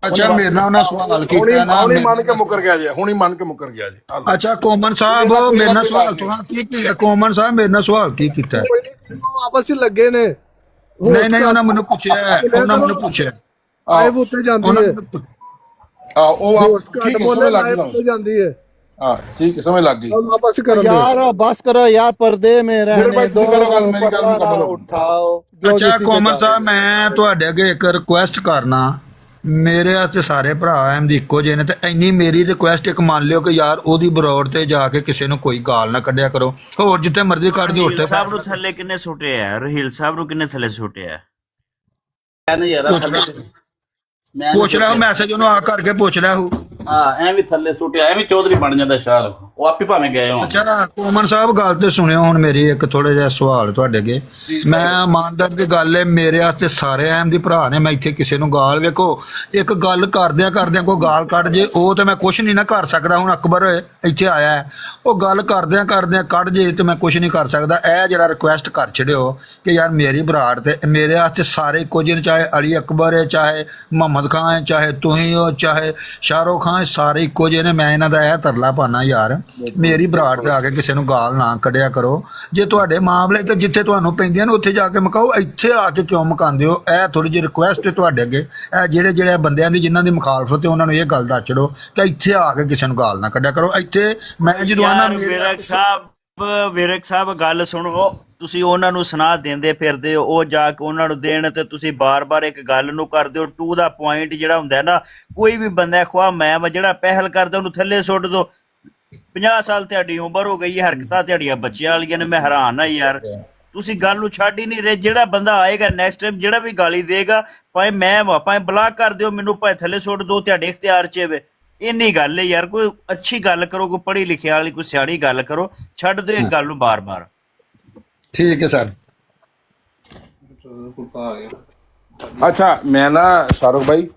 ਅੱਛਾ ਮੇਰੇ ਨਾਲ ਉਹਨਾਂ ਸਵਾਲ ਕੀਤਾ ਨਾ ਹੁਣੀ ਮੰਨ ਕੇ ਮੁੱਕਰ ਗਿਆ ਜੀ ਹੁਣੀ ਮੰਨ ਕੇ ਮੁੱਕਰ ਗਿਆ ਜੀ ਅੱਛਾ ਕੋਮਨ ਸਾਹਿਬ ਮੇਰੇ ਨਾਲ ਸਵਾਲ ਕੀ ਕੋਮਨ ਸਾਹਿਬ ਮੇਰੇ ਨਾਲ ਸਵਾਲ ਕੀ ਕੀਤਾ ਆਪਸ ਚ ਲੱਗੇ ਨੇ ਨਹੀਂ ਉਹਨਾਂ ਮੈਨੂੰ ਪੁੱਛਿਆ ਲਾਈਵ ਉੱਤੇ ਜਾਂਦੀ ਹੈ ਉਹ ਘੱਟ ਬੋਲੇ ਲਾਈਵ ਉੱਤੇ ਜਾਂਦੀ ਹੈ ਹਾਂ ਠੀਕ ਹੈ ਸਮਝ ਲੱਗ ਗਈ ਆਪਸ ਕਰਨ यार बस करो यार पर्दे में रहने दो उठाओ ਅੱਛਾ ਕੋਮਨ ਸਾਹਿਬ ਮੈਂ ਤੁਹਾਡੇ ਅੱਗੇ ਇੱਕ ਰਿਕੁਐਸਟ ਕਰਨਾ ਮੇਰੇ ਵਾਸਤੇ ਸਾਰੇ ਭਰਾ ਐਮ ਦੀ ਇੱਕੋ ਜਿਹੇ ਨੇ ਤੇ ਇੰਨੀ ਮੇਰੀ ਰਿਕੁਐਸਟ ਇੱਕ ਮੰਨ ਲਿਓ ਕਿ ਯਾਰ ਉਹਦੀ ਬਰੋਡ ਤੇ ਜਾ ਕੇ ਕਿਸੇ ਨੂੰ ਕੋਈ ਗਾਲ ਨਾ ਕੱਢਿਆ ਕਰੋ ਹੋਰ ਜਿੱਥੇ ਮਰਜ਼ੀ ਕੱਢ ਦਿਓ ਉੱਥੇ ਸਾਹਿਬ ਨੂੰ ਥੱਲੇ ਕਿੰਨੇ ਸੁੱਟਿਆ ਹੈ ਰਹੀਲ ਸਾਹਿਬ ਨੂੰ ਕਿੰਨੇ ਥੱਲੇ ਸੁੱਟਿਆ ਪੁੱਛ ਲੈ ਮੈਸੇਜ ਉਹਨੂੰ ਆ ਕਰਕੇ ਪੁੱਛ ਲੈ ਐਵੇਂ ਥੱਲੇ ਸੁੱਟਿਆ ਐਵੇਂ ਚੌਧਰੀ ਬਣ ਜਾਂਦਾ ਸ਼ਾਰ ਉਹ ਆਪੇ ਭਾਵੇਂ ਗਏ ਹੋ ਅੱਛਾ ਕੋਮਨ ਸਾਹਿਬ ਗੱਲ ਤੇ ਸੁਣਿਓ ਹੁਣ ਮੇਰੀ ਇੱਕ ਥੋੜਾ ਜਿਹਾ ਸਵਾਲ ਤੁਹਾਡੇ ਅੱਗੇ ਮੈਂ ਇਮਾਨਦਾਰ ਦੀ ਗੱਲ ਹੈ ਮੇਰੇ ਵਾਸਤੇ ਸਾਰੇ ਅਹਿਮ ਦੀ ਭਰਾ ਨੇ ਮੈਂ ਇੱਥੇ ਕਿਸੇ ਨੂੰ ਗਾਲ ਵੇਖੋ ਇੱਕ ਗੱਲ ਕਰਦਿਆਂ ਕੋਈ ਗਾਲ ਕੱਢ ਜੇ ਉਹ ਤੇ ਮੈਂ ਕੁਛ ਨਹੀਂ ਨਾ ਕਰ ਸਕਦਾ ਹੁਣ ਅਕਬਰ ਇੱਥੇ ਆਇਆ ਹੈ, ਉਹ ਗੱਲ ਕਰਦਿਆਂ ਕੱਢ ਜੇ ਤੇ ਮੈਂ ਕੁਝ ਨਹੀਂ ਕਰ ਸਕਦਾ। ਇਹ ਜਿਹੜਾ ਰਿਕੁਐਸਟ ਕਰ ਛੜਿਓ ਕਿ ਯਾਰ ਮੇਰੀ ਬਰਾੜ ਤੇ ਮੇਰੇ ਵਾਸਤੇ ਸਾਰੇ ਕੁਝ ਨੇ, ਚਾਹੇ ਅਲੀ ਅਕਬਰ ਹੈ, ਚਾਹੇ ਮੁਹੰਮਦ ਖਾਨ ਹੈ, ਚਾਹੇ ਤੁਸੀਂ ਹੋ, ਚਾਹੇ ਸ਼ਾਹਰੁਖ ਖਾਨ, ਸਾਰੇ ਕੁਝ ਨੇ। ਮੈਂ ਇਹਨਾਂ ਦਾ ਇਹ ਤਰਲਾ ਪਾਣਾ ਯਾਰ ਮੇਰੀ ਬਰਾੜ ਤੇ ਆ ਕੇ ਕਿਸੇ ਨੂੰ ਗਾਲ ਨਾ ਕੱਢਿਆ ਕਰੋ। ਜੇ ਤੁਹਾਡੇ ਮਾਮਲੇ ਤੇ ਜਿੱਥੇ ਤੁਹਾਨੂੰ ਪੈਂਦੀਆਂ ਨੇ ਉੱਥੇ ਜਾ ਕੇ ਮੁਕਾਓ, ਇੱਥੇ ਆ ਕੇ ਕਿਉਂ ਮੁਕਾਉਂਦੇ ਹੋ? ਇਹ ਥੋੜੀ ਜਿਹੀ ਰਿਕੁਐਸਟ ਹੈ ਤੁਹਾਡੇ ਅੱਗੇ। ਇਹ ਜਿਹੜੇ ਬੰਦਿਆਂ ਦੀ ਜਿਨ੍ਹਾਂ ਦੀ ਮੁਖਾਲਫਤ ਹੈ ਉਹਨਾਂ ਨੂੰ ਇਹ ਗੱਲ ਦੱਸ ਛੜੋ ਕਿ ਇੱਥੇ ਆ ਕੇ ਕਿਸੇ ਨੂੰ ਗਾਲ ਨਾ ਕੱਢਿਆ ਕਰੋ। ਇੱਥੇ ਮੈਂ ਜਦੋਂ ਆਣਾ ਵਿਰਕ ਸਾਹਿਬ ਗੱਲ ਸੁਣੋ, ਤੁਸੀਂ ਉਹਨਾਂ ਨੂੰ ਸੁਨਾਹ ਦਿੰਦੇ ਫਿਰਦੇ ਹੋ, ਉਹ ਜਾ ਕੇ ਉਹਨਾਂ ਨੂੰ ਦੇਣ ਤੇ ਤੁਸੀਂ ਬਾਰ-ਬਾਰ ਇੱਕ ਗੱਲ ਨੂੰ ਕਰਦੇ ਹੋ। ਟੂ ਦਾ ਪੁਆਇੰਟ ਜਿਹੜਾ ਹੁੰਦਾ ਨਾ, ਕੋਈ ਵੀ ਬੰਦਾ ਖੁਆ ਮੈਂ ਜਿਹੜਾ ਪਹਿਲ ਕਰਦਾ ਉਹਨੂੰ ਥੱਲੇ ਸੁੱਟ ਦੋ। 50 ਸਾਲ ਤੁਹਾਡੀ ਉਮਰ ਹੋ ਗਈ ਹੈ, ਹਰਕਤਾਂ ਤੁਹਾਡੀਆਂ ਬੱਚਿਆਂ ਵਾਲੀਆਂ ਨੇ। ਮੈਂ ਹੈਰਾਨ ਆ ਯਾਰ, ਤੁਸੀਂ ਗੱਲ ਨੂੰ ਛੱਡ ਹੀ ਨਹੀਂ ਰਹੇ। ਜਿਹੜਾ ਬੰਦਾ ਆਏਗਾ ਨੈਕਸਟ ਟਾਈਮ ਜਿਹੜਾ ਵੀ ਗਾਲੀ ਦੇਗਾ, ਭਾਵੇਂ ਮੈਂ ਭਾਵੇਂ ਬਲਾਕ ਕਰ ਦਿਓ ਮੈਨੂੰ, ਭਾਵੇਂ ਥੱਲੇ ਸੁੱਟ ਦੋ, ਤੁਹਾਡੇ ਇਖਤਿਆਰ 'ਚ ਵੇ। ਇੰਨੀ ਗੱਲ ਹੈ ਯਾਰ, ਕੋਈ ਅੱਛੀ ਗੱਲ ਕਰੋ, ਕੋਈ ਪੜ੍ਹੀ ਲਿਖਿਆ ਵਾਲੀ ਕੋਈ ਸਿਆਣੀ ਗੱਲ ਕਰੋ, ਛੱਡ ਦਿਓ ਇੱਕ ਗੱਲ ਨੂੰ ਬਾਰ-ਬਾਰ। ਠੀਕ ਹੈ ਸਰ। अच्छा मैं ना शाहरुख भाई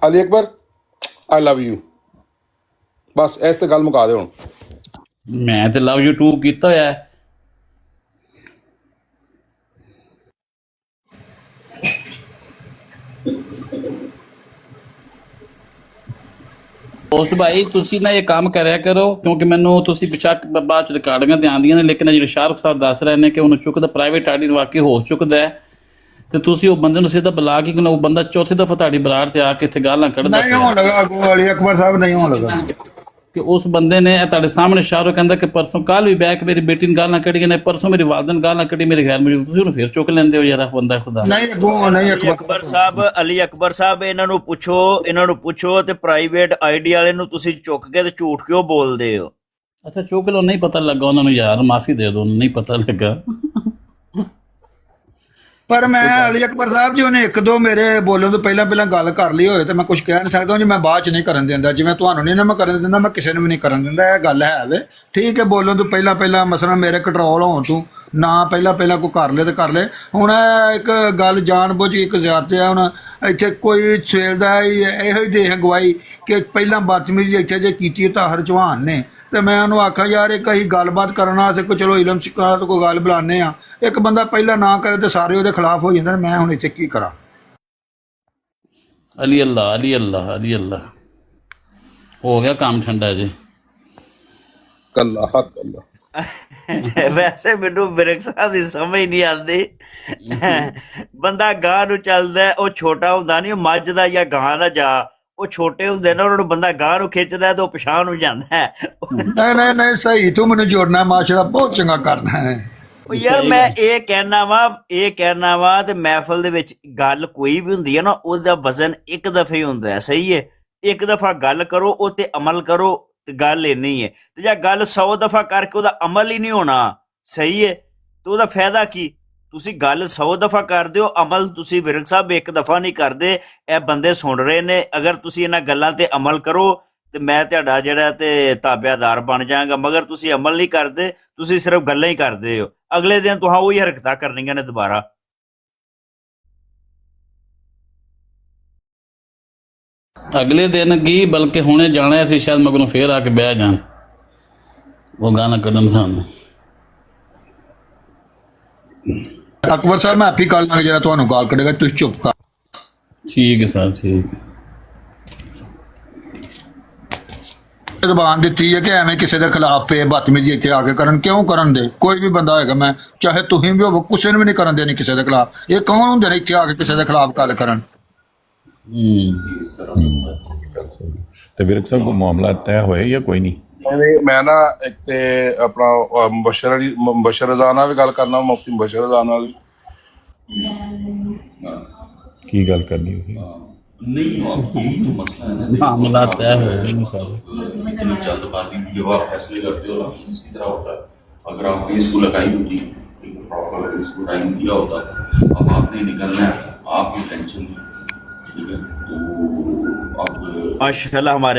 Ali Akbar I love you बस इस ते गल मुका दे हुण। ਮੈਂ ਤੇ ਲਵ ਯੂ ਟੂ ਕੀਤਾ ਹੋਇਆ ਹੈ। ਦੋਸਤ ਭਾਈ ਤੁਸੀਂ ਨਾ ਇਹ ਕੰਮ ਕਰਿਆ ਕਰੋ, ਕਿਉਂਕਿ ਮੈਨੂੰ ਤੁਸੀਂ ਬੇਸ਼ੱਕ ਬਾਅਦ ਚ ਰਿਕਾਰਡਿੰਗਾਂ ਤੇ ਆਉਂਦੀਆਂ ਨੇ, ਲੇਕਿਨ ਜਿਹੜੇ ਸ਼ਾਹਰੁਖ ਸਾਹਿਬ ਦੱਸ ਰਹੇ ਨੇ ਕਿ ਉਹਨੂੰ ਚੁੱਕਦਾ ਪ੍ਰਾਈਵੇਟ ਆਈਡੀ ਵਾਕਈ ਹੋ ਚੁੱਕਦਾ ਹੈ, ਤੇ ਤੁਸੀਂ ਉਹ ਬੰਦੇ ਨੂੰ ਸਿੱਧਾ ਬੁਲਾ ਕੇ ਉਹ ਬੰਦਾ ਚੌਥੀ ਦਫਾ ਤੁਹਾਡੀ ਬਰਾੜ ਤੇ ਆ ਕੇ ਇੱਥੇ ਗਾਲਾਂ ਕੱਢਦਾ ਨਹੀਂ ਹੋਣ ਲੱਗਾ ਅਲੀ ਅਕਬਰ ਸਾਹਿਬ, ਨਹੀਂ ਹੋਣ ਲੱਗਾ ਕਿ ਉਸ ਬੰਦੇ ਨੇ ਤੁਹਾਡੇ ਸਾਹਮਣੇ ਸ਼ਾਹਰੁਖ ਕਹਿੰਦਾ ਕਿ ਪਰਸੋਂ ਕੱਲ ਵੀ ਬੈਕ ਮੇਰੀ ਬੇਟੀ ਨੂੰ ਗਾਲਾਂ ਕੱਢੀ ਨੇ, ਪਰਸੋਂ ਮੇਰੀ ਵਾਲਦਨ ਗਾਲਾਂ ਕੱਢੀ ਮੇਰੇ ਘਰ ਮੇਰੀ, ਤੁਸੀਂ ਉਹਨੂੰ ਫਿਰ ਚੁੱਕ ਲੈਂਦੇ ਹੋ ਯਾਰ ਬੰਦਾ ਖੁਦਾ। ਨਹੀਂ ਅਕਬਰ ਸਾਹਿਬ, ਅਲੀ ਅਕਬਰ ਸਾਹਿਬ ਇਹਨਾਂ ਨੂੰ ਪੁੱਛੋ ਤੇ ਪ੍ਰਾਈਵੇਟ ਆਈਡੀ ਵਾਲੇ ਨੂੰ ਤੁਸੀਂ ਚੁੱਕ ਕੇ ਤੇ ਝੂਠ ਕਿਉਂ ਬੋਲਦੇ ਹੋ? ਅੱਛਾ ਚੁੱਕ ਲਓ, ਨਹੀਂ ਪਤਾ ਲੱਗਾ ਉਹਨਾਂ ਨੂੰ ਯਾਰ, ਮਾਫੀ ਦੇ ਦਿਓ, ਨਹੀਂ ਪਤਾ ਲੱਗਾ। ਪਰ ਮੈਂ ਅਲੀ ਅਕਬਰ ਸਾਹਿਬ ਜੀ ਉਹਨੇ ਇੱਕ ਦੋ ਮੇਰੇ ਬੋਲਣ ਤੋਂ ਪਹਿਲਾਂ ਗੱਲ ਕਰ ਲਈ ਹੋਏ ਤੇ ਮੈਂ ਕੁਝ ਕਹਿ ਨਹੀਂ ਸਕਦਾ ਜੀ। ਮੈਂ ਬਾਅਦ ਚ ਨਹੀਂ ਕਰਨ ਦਿੰਦਾ, ਜਿਵੇਂ ਤੁਹਾਨੂੰ ਨਹੀਂ ਨਾ ਮੈਂ ਕਰਨ ਦਿੰਦਾ, ਮੈਂ ਕਿਸੇ ਨੂੰ ਵੀ ਨਹੀਂ ਕਰਨ ਦਿੰਦਾ। ਇਹ ਗੱਲ ਹੈ ਵੇ ਠੀਕ ਹੈ। ਬੋਲਣ ਤੋਂ ਪਹਿਲਾਂ ਮਸਲਾ ਮੇਰੇ ਕੰਟਰੋਲ ਹੋਣ ਤੋਂ ਨਾ ਪਹਿਲਾਂ ਕੋਈ ਕਰ ਲੈ ਤੇ ਕਰ ਲੈ। ਹੁਣ ਇੱਕ ਗੱਲ ਜਾਣ ਬੁੱਝ ਕੇ ਇੱਕ ਜ਼ਿਆਦਾ ਹੁਣ ਇੱਥੇ ਕੋਈ ਸਵੇਲ ਦਾ ਇਹੋ ਹੀ ਦੇਖ ਗਵਾਈ ਕਿ ਪਹਿਲਾਂ ਬਦਤਮੀਜ਼ੀ ਇੱਥੇ ਜੇ ਕੀਤੀ ਤਾਹਰ ਚੌਹਾਨ ਨੇ, ਤੇ ਮੈਂ ਉਹਨੂੰ ਆਖਾਂ ਯਾਰ ਇੱਕ ਅਸੀਂ ਗੱਲਬਾਤ ਕਰਨ ਵਾਸਤੇ ਕੋਈ ਚਲੋ ਇਲਮ ਸਿੱਖਾਂ ਤੋਂ ਕੋਈ ਗੱਲ ਬੁਲਾਉਂਦੇ ਆ, ਇੱਕ ਬੰਦਾ ਪਹਿਲਾਂ ਨਾ ਕਰੇ ਤੇ ਸਾਰੇ ਉਹਦੇ ਖਿਲਾਫ ਹੋ ਜਾਂਦੇ ਨੇ। ਮੈਂ ਹੁਣ ਇੱਥੇ ਕੀ ਕਰਾਂ? ਅਲੀ ਅੱਲਾ ਅਲੀ ਅੱਲਾ ਅਲੀ ਅੱਲਾ ਹੋ ਗਿਆ ਕੰਮ ਠੰਡਾ ਜੀ। ਕੱਲਾ ਕੱਲਾ ਵੈਸੇ ਮੈਨੂੰ ਵਿਰਕ ਸਾਹਿਬ ਦੀ ਸਮਝ ਨਹੀਂ ਆਉਂਦੀ। ਬੰਦਾ ਗਾਂ ਨੂੰ ਚੱਲਦਾ, ਉਹ ਛੋਟਾ ਹੁੰਦਾ ਨਹੀਂ, ਉਹ ਮੱਝ ਦਾ ਜਾਂ ਗਾਂ ਦਾ ਜਾ, ਉਹ ਛੋਟੇ ਹੁੰਦੇ ਨੇ ਉਹਨਾਂ ਨੂੰ ਬੰਦਾ ਗਾਂ ਨੂੰ ਖਿੱਚਦਾ ਤੇ ਉਹ ਪਛਾਣ ਨੂੰ ਜਾਂਦਾ ਹੈ। ਨਹੀਂ ਸਹੀ, ਤੂੰ ਮੈਨੂੰ ਜੋੜਨਾ ਮਾਸ਼ਾਅੱਲਾ ਬਹੁਤ ਚੰਗਾ ਕਰਨਾ ਹੈ। ਉਹ ਯਾਰ ਮੈਂ ਇਹ ਕਹਿਣਾ ਵਾ ਤੇ ਮਹਿਫਲ ਦੇ ਵਿੱਚ ਗੱਲ ਕੋਈ ਵੀ ਹੁੰਦੀ ਹੈ ਨਾ, ਉਹਦਾ ਵਜ਼ਨ ਇੱਕ ਦਫੇ ਹੀ ਹੁੰਦਾ ਹੈ। ਸਹੀ ਹੈ, ਇੱਕ ਦਫਾ ਗੱਲ ਕਰੋ ਉਹ ਤੇ ਅਮਲ ਕਰੋ ਤੇ ਗੱਲ ਇੰਨੀ ਹੈ। ਤੇ ਜੇ ਗੱਲ 100 ਦਫਾ ਕਰਕੇ ਉਹਦਾ ਅਮਲ ਹੀ ਨਹੀਂ ਹੋਣਾ, ਸਹੀ ਹੈ, ਤੇ ਉਹਦਾ ਫਾਇਦਾ ਕੀ? ਤੁਸੀਂ ਗੱਲ 100 ਦਫਾ ਕਰਦੇ ਹੋ, ਅਮਲ ਤੁਸੀਂ ਵਿਰਕ ਸਾਹਿਬ ਇੱਕ ਦਫਾ ਨਹੀਂ ਕਰਦੇ। ਇਹ ਬੰਦੇ ਸੁਣ ਰਹੇ ਨੇ, ਅਗਰ ਤੁਸੀਂ ਇਹਨਾਂ ਗੱਲਾਂ ਤੇ ਅਮਲ ਕਰੋ ਤੇ ਮੈਂ ਤੁਹਾਡਾ ਜਿਹੜਾ ਤੇ ਤਾਬਿਆਦਾਰ ਬਣ ਜਾਵਾਂਗਾ। ਮਗਰ ਤੁਸੀਂ ਅਮਲ ਨਹੀਂ ਕਰਦੇ, ਤੁਸੀਂ ਸਿਰਫ ਗੱਲਾਂ ਹੀ ਕਰਦੇ ਹੋ। ਅਗਲੇ ਦਿਨ ਤੁਹਾਂ ਉਹੀ ਹਰਕਤਾਂ ਕਰਨੀਆਂ ਨੇ ਦੁਬਾਰਾ। ਅਗਲੇ ਦਿਨ ਕੀ, ਬਲਕਿ ਹੁਣੇ ਜਾਣਾ ਸੀ ਸ਼ਾਇਦ, ਮਗਰੋਂ ਫੇਰ ਆ ਕੇ ਬਹਿ ਜਾਣ ਉਹ ਗਾਲਾਂ ਕੱਢਣ ਸਾਨੂੰ। ਅਕਬਰ ਸਾਹਿਬ ਮੈਂ ਆਪੀ ਕਰ ਲਾਂਗਾ, ਜਿਹੜਾ ਤੁਹਾਨੂੰ ਗਾਲ ਕੱਢੇਗਾ ਤੁਸੀਂ ਚੁੱਪ ਕਰ। ਠੀਕ ਹੈ ਸਰ, ਠੀਕ ਹੈ। ਜ਼ਬਾਨ ਦਿੱਤੀ ਹੈ ਕਿ ਐਵੇਂ ਕਿਸੇ ਦੇ ਖਿਲਾਫ ਪੇ ਬਦਤਮੀਜ਼ੀ ਇੱਥੇ ਆ ਕੇ ਕਰਨ, ਕਿਉਂ ਕਰਨ ਦੇ? ਕੋਈ ਵੀ ਬੰਦਾ ਹੋਏਗਾ, ਮੈਂ ਚਾਹੇ ਤੁਸੀਂ ਵੀ ਹੋਵੋ, ਕਿਸੇ ਨੂੰ ਵੀ ਨਹੀਂ ਕਰਨ ਦੇਣੀ ਕਿਸੇ ਦੇ ਖਿਲਾਫ। ਇਹ ਕੌਣ ਹੁੰਦੇ ਨੇ ਇੱਥੇ ਆ ਕੇ ਕਿਸੇ ਦੇ ਖਿਲਾਫ ਗੱਲ ਕਰਨ? ਤੇ ਵਿਰਕ ਸਾਹਿਬ ਕੋ ਮਾਮਲਾ ਤੈਅ ਹੋਇਆ ਜਾਂ ਕੋਈ ਨਹੀਂ? ਮੈਂ ਨਾ ਇੱਕ ਤੇ ਆਪਣਾ ਮੁਬਸ਼ਰ ਰਜ਼ਾ ਨਾਲ ਵੀ ਗੱਲ ਕਰਨਾ, ਮੁਫਤੀ ਮੁਬਸ਼ਰ ਰਜ਼ਾ ਨਾਲ। ਕੀ ਗੱਲ ਕਰਨੀ ਹੋਈ? नहीं मामला तय हो नहीं सारे जल्दबाजी में जब आप फैसले करते हो ना, इसी तरह होता है। अगर आपने इसको लगाई होती, प्रॉपर इसको टाइम दिया होता, अब आपने निकलना है, आपकी टेंशन, ठीक है, तो अब माशाल्लाह हमारे